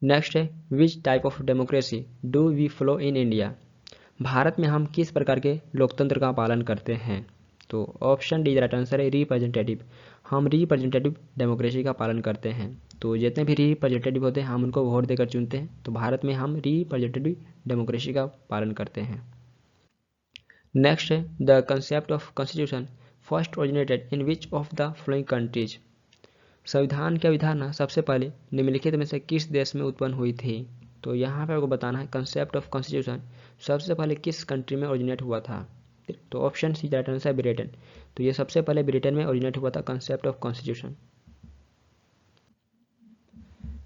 नेक्स्ट है, which type of democracy do we follow in India. Bharat में हम किस प्रकार के लोकतंत्र का पालन करते हैं? तो ऑप्शन डी राइट आंसर है रिप्रेजेंटेटिव। हम रिप्रेजेंटेटिव डेमोक्रेसी का पालन करते हैं। तो जितने भी रिप्रेजेंटेटिव होते हैं हम उनको वोट देकर चुनते हैं। तो भारत में हम रिप्रेजेंटेटिव डेमोक्रेसी का पालन करते हैं। नेक्स्ट है, the concept of constitution first originated in which of the following countries. संविधान की अवधारणा सबसे पहले निम्नलिखित में से किस देश में उत्पन्न हुई थी? तो यहाँ पर आपको बताना है कंसेप्ट ऑफ कॉन्स्टिट्यूशन सबसे पहले किस कंट्री में ओरिजिनेट हुआ था? तो ऑप्शन सी राइट आंसर है ब्रिटेन। तो ये सबसे पहले ब्रिटेन में ओरिजिनेट हुआ था कंसेप्ट ऑफ कॉन्स्टिट्यूशन।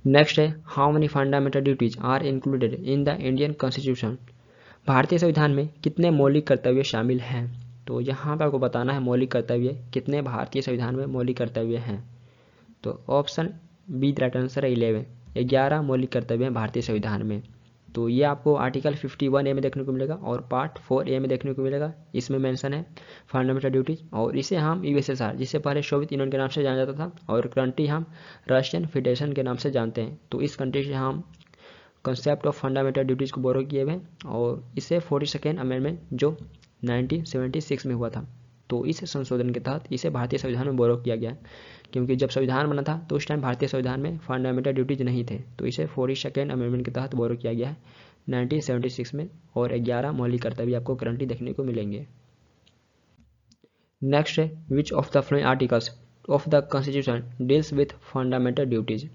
नेक्स्ट है, how many fundamental duties are included in the Indian constitution. भारतीय संविधान में कितने मौलिक कर्तव्य शामिल हैं? तो यहाँ पर आपको बताना है मौलिक कर्तव्य कितने भारतीय संविधान में मौलिक कर्तव्य हैं। तो ऑप्शन बी राइट आंसर है 11 मौलिक कर्तव्य हैं भारतीय संविधान में। तो ये आपको आर्टिकल 51A में देखने को मिलेगा और पार्ट 4A में देखने को मिलेगा। इसमें मेंशन है फंडामेंटल ड्यूटीज और इसे हम यूएसएसआर जिसे पहले सोवियत यूनियन के नाम से जाना जाता था और करंटली हम रशियन फेडरेशन के नाम से जानते हैं। तो इस कंट्री से हम कंसेप्ट ऑफ फंडामेंटल ड्यूटीज को बोरो किए हुए हैं और इसे 42nd अमेंडमेंट जो 1976 में हुआ था तो इस संशोधन के तहत इसे भारतीय संविधान में बोरो किया गया। क्योंकि जब संविधान बना था तो उस टाइम भारतीय संविधान में फंडामेंटल ड्यूटीज नहीं थे तो इसे 42nd अमेंडमेंट के तहत बोरो किया गया है 1976 में। और 11 मौलिक कर्तव्य आपको करंटली देखने को मिलेंगे। नेक्स्ट है which of the following articles of the constitution deals with fundamental duties.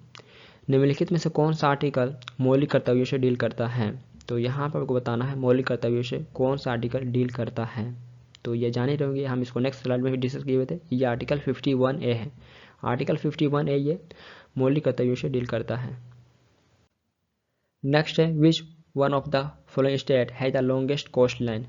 निम्नलिखित में से कौन सा आर्टिकल मौलिक कर्तव्यों से डील करता है। तो यहाँ पर आपको बताना है मौलिक कर्तव्यों से कौन सा आर्टिकल डील करता है। तो ये जान ही रहोगे, हम इसको नेक्स्ट स्लाइड में भी डिस्कस किए हुए थे। ये आर्टिकल 51A है। आर्टिकल 51A ये मौलिक कर्तव्यों से डील करता है। नेक्स्ट है which one of the following state है द लॉन्गेस्ट कोस्ट लाइन।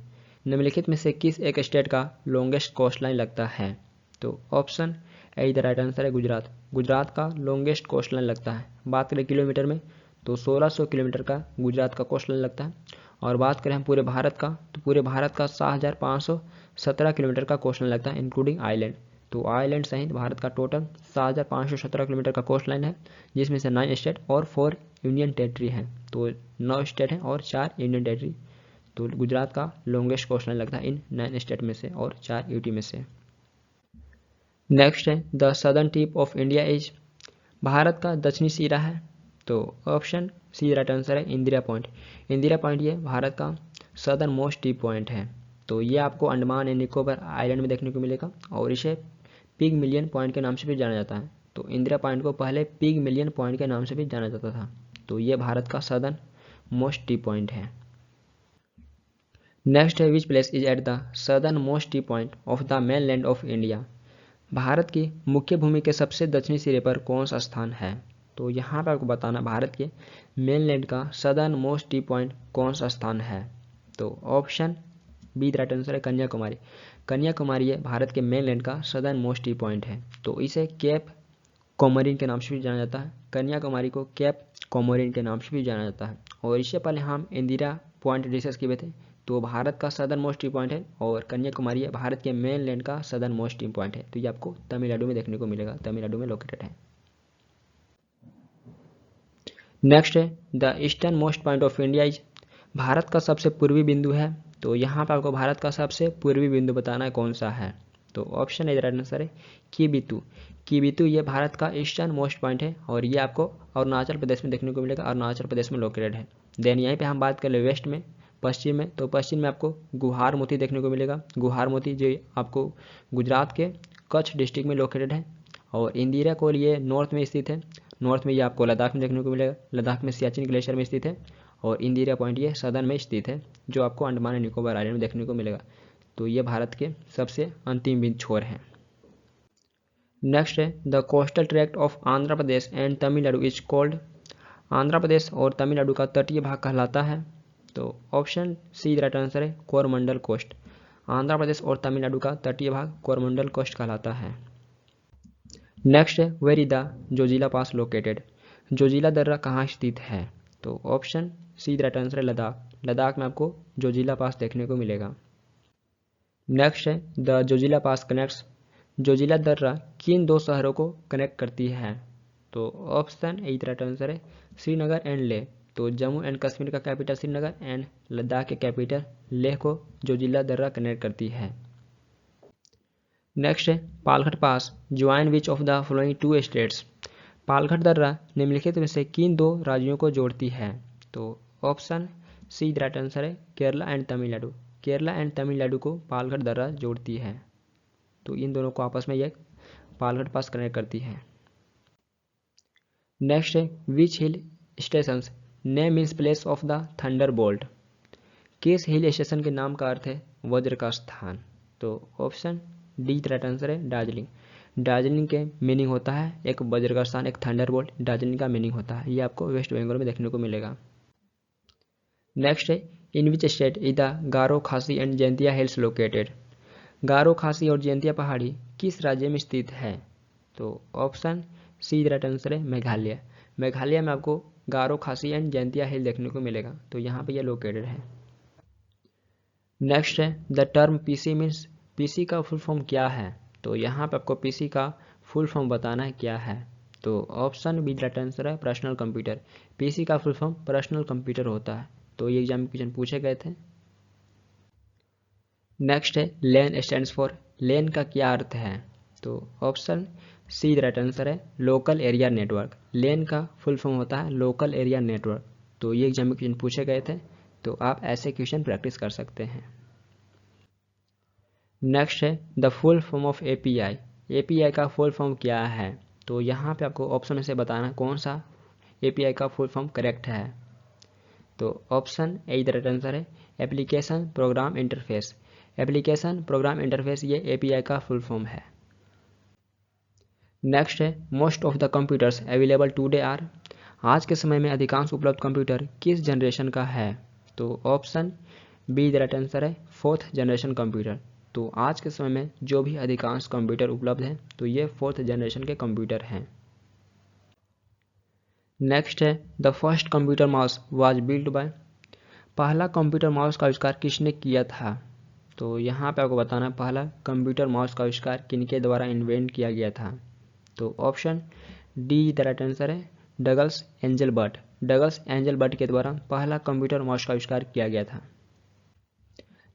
निम्नलिखित में से किस एक स्टेट का लॉन्गेस्ट कोस्ट लाइन लगता है। तो option A the right answer है गुजरात। गुजरात का लॉन्गेस्ट कोस्ट लाइन लगता है। बात करें किलोमीटर में तो 1600 किलोमीटर का गुजरात का कोस्ट लाइन लगता है। और बात करें हम पूरे भारत का तो पूरे भारत का 7517 किलोमीटर का कोस्ट लाइन लगता है इंक्लूडिंग आइलैंड। तो आइलैंड सहित भारत का टोटल 7517 किलोमीटर का कोस्ट लाइन है, जिसमें से 9 स्टेट और 4 यूनियन टेरिटरी हैं। तो 9 स्टेट हैं और 4 यूनियन टेरिटरी। तो गुजरात का लॉन्गेस्ट कोस्ट लाइन लगता है इन 9 स्टेट में से और 4 यूटी में से। नेक्स्ट है the southern tip of India is. Bharat का दक्षिणी सिरा है। तो ऑप्शन सी राइट आंसर है इंदिरा पॉइंट। इंदिरा पॉइंट ये भारत का सदर्न मोस्ट टिप पॉइंट है। तो ये आपको अंडमान एंड निकोबार आइलैंड में देखने को मिलेगा और इसे पिग मिलियन पॉइंट के नाम से भी जाना जाता है। तो इंदिरा पॉइंट को पहले पिग मिलियन पॉइंट के नाम से भी जाना जाता था। तो ये भारत का सदर्न मोस्ट टी पॉइंट है। नेक्स्ट है which place is at the southern most T point of the main land of India. Bharat की मुख्य भूमि के सबसे दक्षिणी सिरे पर कौन सा स्थान है। तो यहाँ पर आपको बताना भारत के मेन लैंड का सदर्न मोस्ट टी पॉइंट कौन सा स्थान है। तो option B the right answer है कन्याकुमारी। कन्याकुमारी है भारत के मेन लैंड का सदर्न मोस्ट टी पॉइंट है। तो इसे कैप कोमोरिन के नाम से भी जाना जाता है। कन्याकुमारी को कैप कोमोरिन के नाम से भी जाना जाता है। और इससे पहले हम इंदिरा पॉइंट डिस्कस किए थे। तो भारत का सदर्न मोस्ट टी पॉइंट है और कन्याकुमारी है भारत के मेन लैंड का सदर्न मोस्ट टी पॉइंट है। तो ये आपको तमिलनाडु में देखने को मिलेगा, तमिलनाडु में लोकेटेड है। नेक्स्ट है the eastern most point of India is. Bharat का सबसे पूर्वी बिंदु है। तो यहाँ पर आपको भारत का सबसे पूर्वी बिंदु बताना है कौन सा है। तो ऑप्शन है राइट आंसर है कीबितु। कीबितु ये भारत का ईस्टर्न मोस्ट पॉइंट है और ये आपको अरुणाचल प्रदेश में देखने को मिलेगा। अरुणाचल प्रदेश में लोकेटेड है। देन यहीं पे हम बात कर ले वेस्ट में, पश्चिम में। तो पश्चिम में आपको गुहार मोती देखने को मिलेगा। गुहार मोती जो आपको गुजरात के कच्छ डिस्ट्रिक्ट में लोकेटेड है। और इंदिरा कोल ये नॉर्थ में स्थित है। नॉर्थ में ये आपको लद्दाख में देखने को मिलेगा। लद्दाख में सियाचिन ग्लेशियर में स्थित है। और इंदिरा पॉइंट ये सदर्न में स्थित है, जो आपको अंडमान एंड निकोबार आइलैंड में देखने को मिलेगा। तो ये भारत के सबसे अंतिम छोर है। नेक्स्ट है the coastal tract of Andhra Pradesh and Tamil Nadu is called. Andhra Pradesh और तमिलनाडु का तटीय भाग कहलाता है। तो ऑप्शन सी राइट आंसर है कोरमंडल कोस्ट। आंध्र प्रदेश और तमिलनाडु का तटीय भाग कोरमंडल कोस्ट कहलाता है। नेक्स्ट है where is the Zojila pass located. Zojila दर्रा कहाँ स्थित है। तो ऑप्शन सी राइट आंसर है लद्दाख। लद्दाख में आपको जोजिला पास देखने को मिलेगा। नेक्स्ट है the Zojila pass connects. Zoji La दर्रा किन दो शहरों को कनेक्ट करती है। तो ऑप्शन ए राइट आंसर है श्रीनगर एंड लेह। तो जम्मू एंड कश्मीर का कैपिटल श्रीनगर एंड लद्दाख के कैपिटल लेह को जोजिला दर्रा कनेक्ट करती है। नेक्स्ट है Palghat pass join which of the following two states. Palghat दर्रा निम्नलिखित में से किन दो राज्यों को जोड़ती है। तो ऑप्शन सी राइट आंसर है केरला एंड तमिलनाडु। केरला एंड तमिलनाडु को पालघट दर्रा जोड़ती है। तो इन दोनों को आपस में यह पालघट पास कनेक्ट करती है। नेक्स्ट है which hill stations name means place of the thunderbolt. किस हिल स्टेशन के नाम का अर्थ है वज्र का स्थान। तो ऑप्शन डी राइट आंसर है दार्जिलिंग। दार्जिलिंग के मीनिंग होता है एक वज्र का स्थान, एक थंडर बोल्ट दार्जिलिंग का मीनिंग होता है। ये आपको वेस्ट बंगाल में देखने को मिलेगा। नेक्स्ट है in which state is the गारो खासी एंड जयंतिया हिल्स लोकेटेड। गारो खासी और जयंतिया पहाड़ी किस राज्य में स्थित है। तो ऑप्शन सी राइट आंसर है मेघालय। मेघालय में आपको गारो खासी एंड जयंतिया हिल देखने को मिलेगा। तो यहाँ पे यह लोकेटेड है। नेक्स्ट है the term PC means. PC का फुल फॉर्म क्या है। तो यहाँ पे आपको पीसी का फुल फॉर्म बताना है क्या है। तो ऑप्शन बी राइट आंसर है पर्सनल कंप्यूटर। पीसी का फुल फॉर्म पर्सनल कंप्यूटर होता है। तो ये एग्जाम क्वेश्चन पूछे गए थे। नेक्स्ट है लेन स्टैंड्स फॉर। लेन का क्या अर्थ है। तो ऑप्शन सी राइट आंसर है लोकल एरिया नेटवर्क। लेन का फुल फॉर्म होता है लोकल एरिया नेटवर्क। तो ये एग्जाम में क्वेश्चन पूछे गए थे। तो आप ऐसे क्वेश्चन प्रैक्टिस कर सकते हैं। नेक्स्ट है the full form of API. API का फुल फॉर्म क्या है? तो यहाँ पे आपको ऑप्शन में से बताना कौन सा एपीआई का फुल फॉर्म करेक्ट है। तो ऑप्शन ए इधर आंसर है application program interface. Application program interface ये एपीआई का फुल फॉर्म है। नेक्स्ट है most of the computers available today are. आज के समय में अधिकांश उपलब्ध कंप्यूटर किस जनरेशन का है? तो option B the right answer है फोर्थ जनरेशन कंप्यूटर। तो आज के समय में जो भी अधिकांश कंप्यूटर उपलब्ध हैं तो ये फोर्थ जनरेशन के कंप्यूटर हैं। नेक्स्ट है the first computer mouse was build by. पहला कंप्यूटर माउस का आविष्कार किसने किया था? तो यहाँ पे आपको बताना पहला कंप्यूटर माउस का आविष्कार किनके द्वारा इन्वेंट किया गया था। तो option D the right answer है Douglas Engelbart. Douglas Engelbart के द्वारा पहला कंप्यूटर माउस का आविष्कार किया गया था।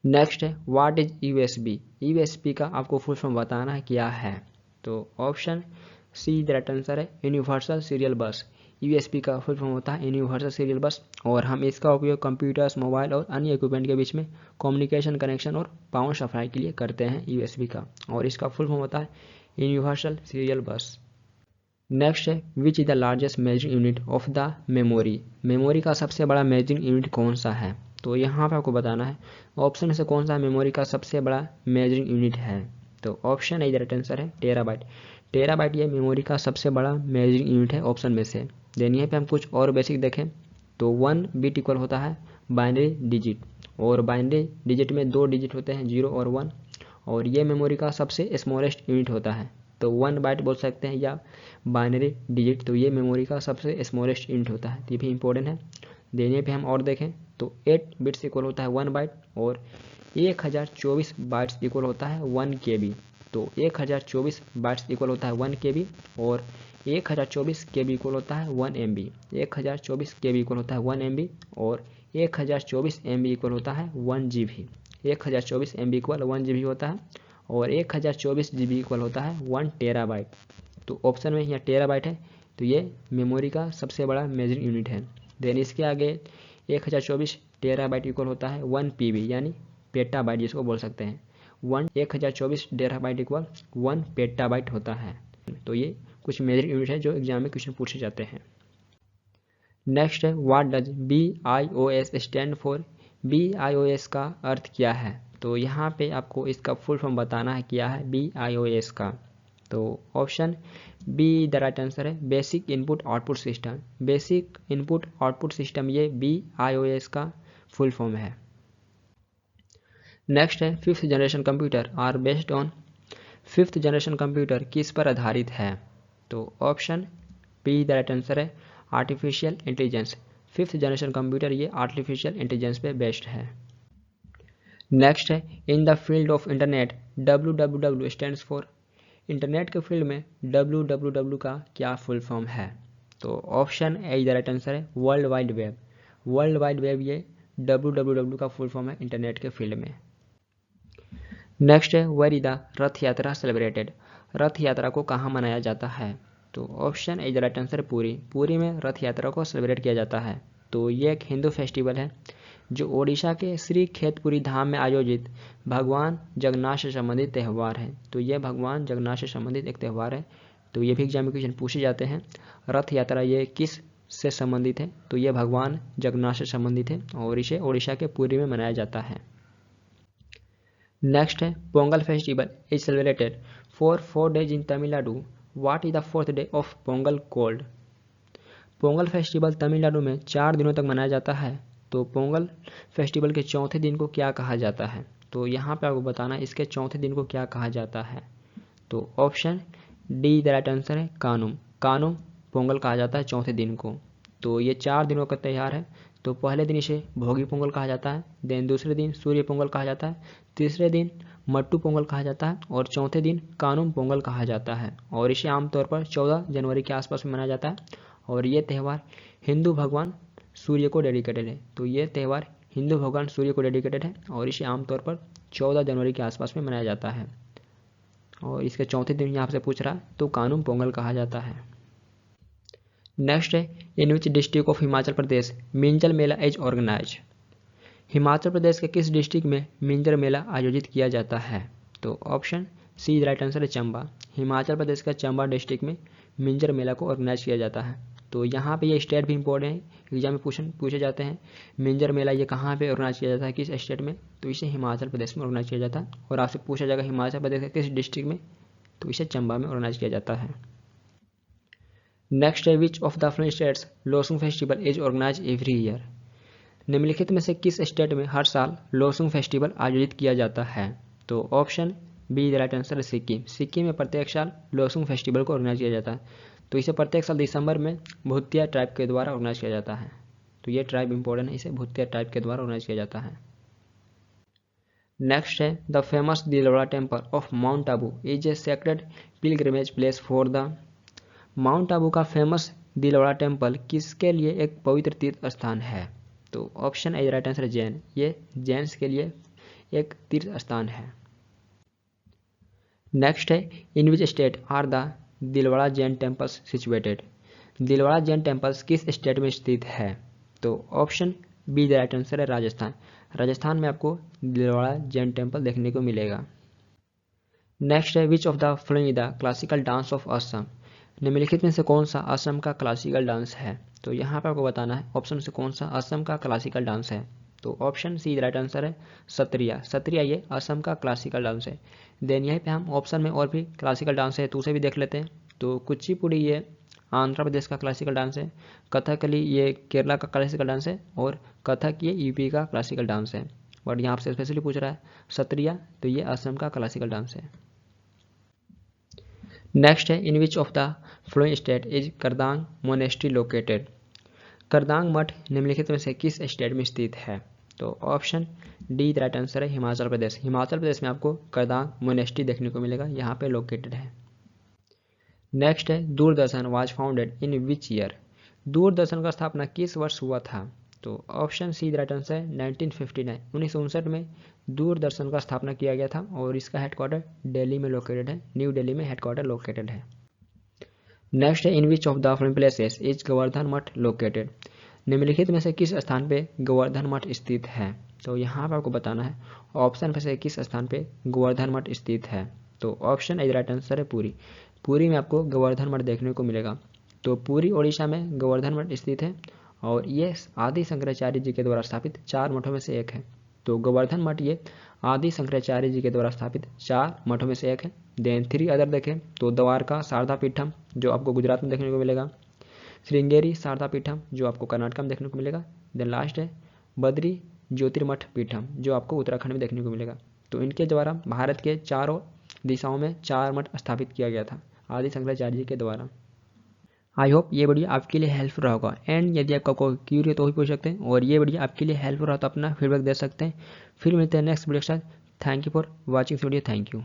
नेक्स्ट है व्हाट इज यूएसबी। यूएसबी का आपको फुल फॉर्म बताना है क्या है। तो option see the right answer है यूनिवर्सल सीरियल बस। यूएसबी का फुल फॉर्म होता है यूनिवर्सल सीरियल बस और हम इसका उपयोग कंप्यूटर्स, मोबाइल और अन्य इक्विपमेंट के बीच में कम्युनिकेशन, कनेक्शन और पावर सप्लाई के लिए करते हैं यूएसबी का, और इसका फुल फॉर्म होता है यूनिवर्सल सीरियल बस। नेक्स्ट है which is the largest measuring unit of the memory. Memory का सबसे बड़ा मेजरिंग यूनिट कौन सा है? तो यहाँ पे आपको बताना है ऑप्शन में से कौन सा मेमोरी का सबसे बड़ा मेजरिंग यूनिट है। तो ऑप्शन ए राइट आंसर है टेराबाइट। टेराबाइट ये मेमोरी का सबसे बड़ा मेजरिंग यूनिट है ऑप्शन में से। देन यहाँ पे हम कुछ और बेसिक देखें तो 1 बिट इक्वल होता है बाइनरी डिजिट, और बाइनरी डिजिट में 2 डिजिट होते हैं 0 और 1, और ये मेमोरी का सबसे स्मॉलेस्ट यूनिट होता है। तो 1 बाइट बोल सकते हैं या बाइनरी डिजिट, तो ये मेमोरी का सबसे स्मॉलेस्ट यूनिट होता है, ये भी इंपॉर्टेंट है। देने पे हम और देखें तो 8 बिट्स इक्वल होता है 1 बाइट, और 1024 बाइट्स इक्वल होता है 1 KB। तो 1024 बाइट्स इक्वल होता है 1 KB, और 1024 KB इक्वल होता है 1 MB। 1024 KB इक्वल होता है 1 MB, और 1024 MB इक्वल होता है 1 GB। 1024 MB इक्वल 1 GB होता है, और 1024 GB इक्वल होता है 1 टेराबाइट। तो ऑप्शन में यहाँ टेराबाइट है, तो ये मेमोरी का सबसे बड़ा मेजरिंग यूनिट है। देन इसके आगे 1024 टेराबाइट इक्वल होता है 1 PB यानी पेटाबाइट जिसको बोल सकते हैं। 1024 टेराबाइट इक्वल 1 पेटाबाइट होता है। तो ये कुछ मेजरिंग यूनिट है जो एग्जाम में क्वेश्चन पूछे जाते हैं। नेक्स्ट है what does BIOS stand for. BIOS का अर्थ क्या है? तो यहाँ पे आपको इसका फुल फॉर्म बताना है क्या है BIOS का। तो option B the right answer है basic input output system. Basic input output system ये BIOS का फुल फॉर्म है। नेक्स्ट है fifth generation computer are based on. Fifth generation computer किस पर आधारित है? तो option B the right answer है artificial intelligence. Fifth generation computer ये आर्टिफिशियल इंटेलिजेंस पे बेस्ड है। नेक्स्ट है in the field of internet WWW stands for. Internet के फील्ड में WWW का क्या फुल फॉर्म है? तो option A the right answer है world wide web. World wide web ये WWW का फुल फॉर्म है इंटरनेट के फील्ड में। नेक्स्ट है where is the Rath Yatra celebrated. रथ यात्रा को कहाँ मनाया जाता है? तो option A the right answer Puri. Puri में रथ यात्रा को सेलिब्रेट किया जाता है। तो ये एक हिंदू फेस्टिवल है जो ओडिशा के श्री खेतपुरी धाम में आयोजित भगवान जगन्नाथ से संबंधित त्यौहार है। तो ये भगवान जगन्नाथ से संबंधित एक त्यौहार है। तो ये भी एग्जाम में क्वेश्चन पूछे जाते हैं। रथ यात्रा ये किस से संबंधित है? तो ये भगवान जगन्नाथ से संबंधित है और इसे ओडिशा के पुरी में मनाया जाता है। नेक्स्ट है Pongal festival is celebrated for 4 days in Tamil Nadu. What is the 4th day of Pongal cold. Pongal festival Tamil Nadu में 4 दिनों तक मनाया जाता है। तो पोंगल फेस्टिवल के चौथे दिन को क्या कहा जाता है? तो यहाँ पे आपको बताना है इसके चौथे दिन को क्या कहा जाता है। तो option D the right answer है कानुम। कानुम पोंगल कहा जाता है चौथे दिन को। तो ये 4 दिनों का त्यौहार है। तो पहले दिन इसे भोगी पोंगल कहा जाता है, देन दूसरे दिन सूर्य पोंगल कहा जाता है, तीसरे दिन मट्टू पोंगल कहा जाता है, और चौथे दिन कानुम पोंगल कहा जाता है। और इसे आमतौर पर 14 जनवरी के आसपास में मनाया जाता है। और ये त्यौहार हिंदू भगवान सूर्य को डेडिकेटेड है। तो ये त्यौहार हिंदू भगवान सूर्य को डेडिकेटेड है और इसे आमतौर पर 14 जनवरी के आसपास में मनाया जाता है। और इसके चौथे दिन यहाँ से पूछ रहा है तो कानुम पोंगल कहा जाता है। नेक्स्ट है in which district of Himachal Pradesh Minjar Mela is organize. Himachal Pradesh के किस डिस्ट्रिक्ट में मिंजर मेला आयोजित किया जाता है? तो ऑप्शन सी राइट आंसर है चंबा। हिमाचल प्रदेश का चंबा डिस्ट्रिक्ट में मिंजर मेला को ऑर्गेनाइज किया जाता है। तो यहाँ पे ये स्टेट भी इंपॉर्टेंट है, एग्जाम में पूछे जाते हैं। मिंजर मेला ये कहाँ पे ऑर्गेनाइज किया जाता है, किस स्टेट में, तो इसे हिमाचल प्रदेश में ऑर्गेनाइज किया जाता है। और आपसे पूछा जाएगा हिमाचल प्रदेश के किस डिस्ट्रिक्ट में, तो इसे चंबा में ऑर्गेनाइज किया जाता है। नेक्स्ट है which of the following states Losoong festival is organize every year. निम्नलिखित में से किस स्टेट में हर साल लोसुंग फेस्टिवल आयोजित किया जाता है, तो ऑप्शन बी राइट आंसर है सिक्किम। सिक्किम में प्रत्येक साल लोसुंग फेस्टिवल को ऑर्गेनाइज किया जाता है। तो इसे प्रत्येक साल दिसंबर में भूतिया ट्राइब के द्वारा ऑर्गेनाइज किया जाता है। तो ये ट्राइब इंपॉर्टेंट है, इसे भूतिया ट्राइब के द्वारा ऑर्गेनाइज किया जाता है। नेक्स्ट है the famous Dilwara temple of mount Abu is a sacred pilgrimage place for the. Mount Abu का फेमस दिलवाड़ा टेम्पल किसके लिए एक पवित्र तीर्थ स्थान है, तो ऑप्शन ए राइट आंसर है जैन। ये जैन्स के लिए एक तीर्थ स्थान है। नेक्स्ट है in which state are the Dilwara Jain temples situated. Dilwara Jain temples किस स्टेट में स्थित है, तो option B the right answer है राजस्थान। राजस्थान में आपको दिलवाड़ा जैन टेम्पल देखने को मिलेगा। नेक्स्ट है which of the following the classical dance of Assam. निम्नलिखित में से कौन सा असम का क्लासिकल डांस है, तो यहाँ पर आपको बताना है ऑप्शन से कौन सा असम का क्लासिकल डांस है। तो ऑप्शन सी राइट आंसर है सत्रिया। सत्रिया ये असम का क्लासिकल डांस है। देन यहीं पे हम ऑप्शन में और भी क्लासिकल डांस है तो उसे भी देख लेते हैं। तो कुचिपुड़ी ये आंध्र प्रदेश का क्लासिकल डांस है, कथकली ये केरला का क्लासिकल डांस है, और कथक ये यूपी का क्लासिकल डांस है। बट यहाँ से स्पेशली पूछ रहा है सत्रिया, तो ये असम का क्लासिकल डांस है। नेक्स्ट है in which of the following state is Kardang monastery located. Kardang मठ निम्नलिखित में से किस स्टेट में स्थित है, तो ऑप्शन डी राइट आंसर है हिमाचल प्रदेश। हिमाचल प्रदेश में आपको करदांग मोनेस्ट्री देखने को मिलेगा, यहाँ पे लोकेटेड है। नेक्स्ट है Doordarshan was founded in which year. Doordarshan का स्थापना किस वर्ष हुआ था, तो ऑप्शन सी राइट आंसर है 1959। 1959 में दूरदर्शन का स्थापना किया गया था और इसका हेडक्वार्टर दिल्ली में लोकेटेड है, न्यू दिल्ली में हेडक्वार्टर लोकेटेड है। नेक्स्ट है in which of the following places is Govardhan Math located. निम्नलिखित में से किस स्थान पे गोवर्धन मठ स्थित है, तो यहाँ पर आपको बताना है ऑप्शन में से किस स्थान पे गोवर्धन मठ स्थित है। तो ऑप्शन ए राइट आंसर है पुरी। पुरी में आपको गोवर्धन मठ देखने को मिलेगा। तो पुरी ओडिशा में गोवर्धन मठ स्थित है और ये आदि शंकराचार्य जी के द्वारा स्थापित 4 मठों में से एक है। तो गोवर्धन मठ ये आदि शंकराचार्य जी के द्वारा स्थापित 4 मठों में से एक है। देन 3 अदर देखें तो द्वारका शारदा पीठम जो आपको गुजरात में देखने को मिलेगा, श्रृंगेरी शारदा पीठम जो आपको कर्नाटक में देखने को मिलेगा, देन लास्ट है बद्री ज्योतिर्मठ पीठम जो आपको उत्तराखंड में देखने को मिलेगा। तो इनके द्वारा भारत के चारों दिशाओं में 4 मठ स्थापित किया गया था आदि शंकराचार्य जी के द्वारा। आई होप ये वीडियो आपके लिए हेल्पफुल रहा होगा। एंड यदि आपका कोई क्यूरी तो ही पूछ सकते हैं और ये वीडियो आपके लिए हेल्पफुल रहा तो अपना फीडबैक दे सकते हैं। फिर मिलते हैं नेक्स्ट वीडियो के साथ। Thank you for watching video. Thank you.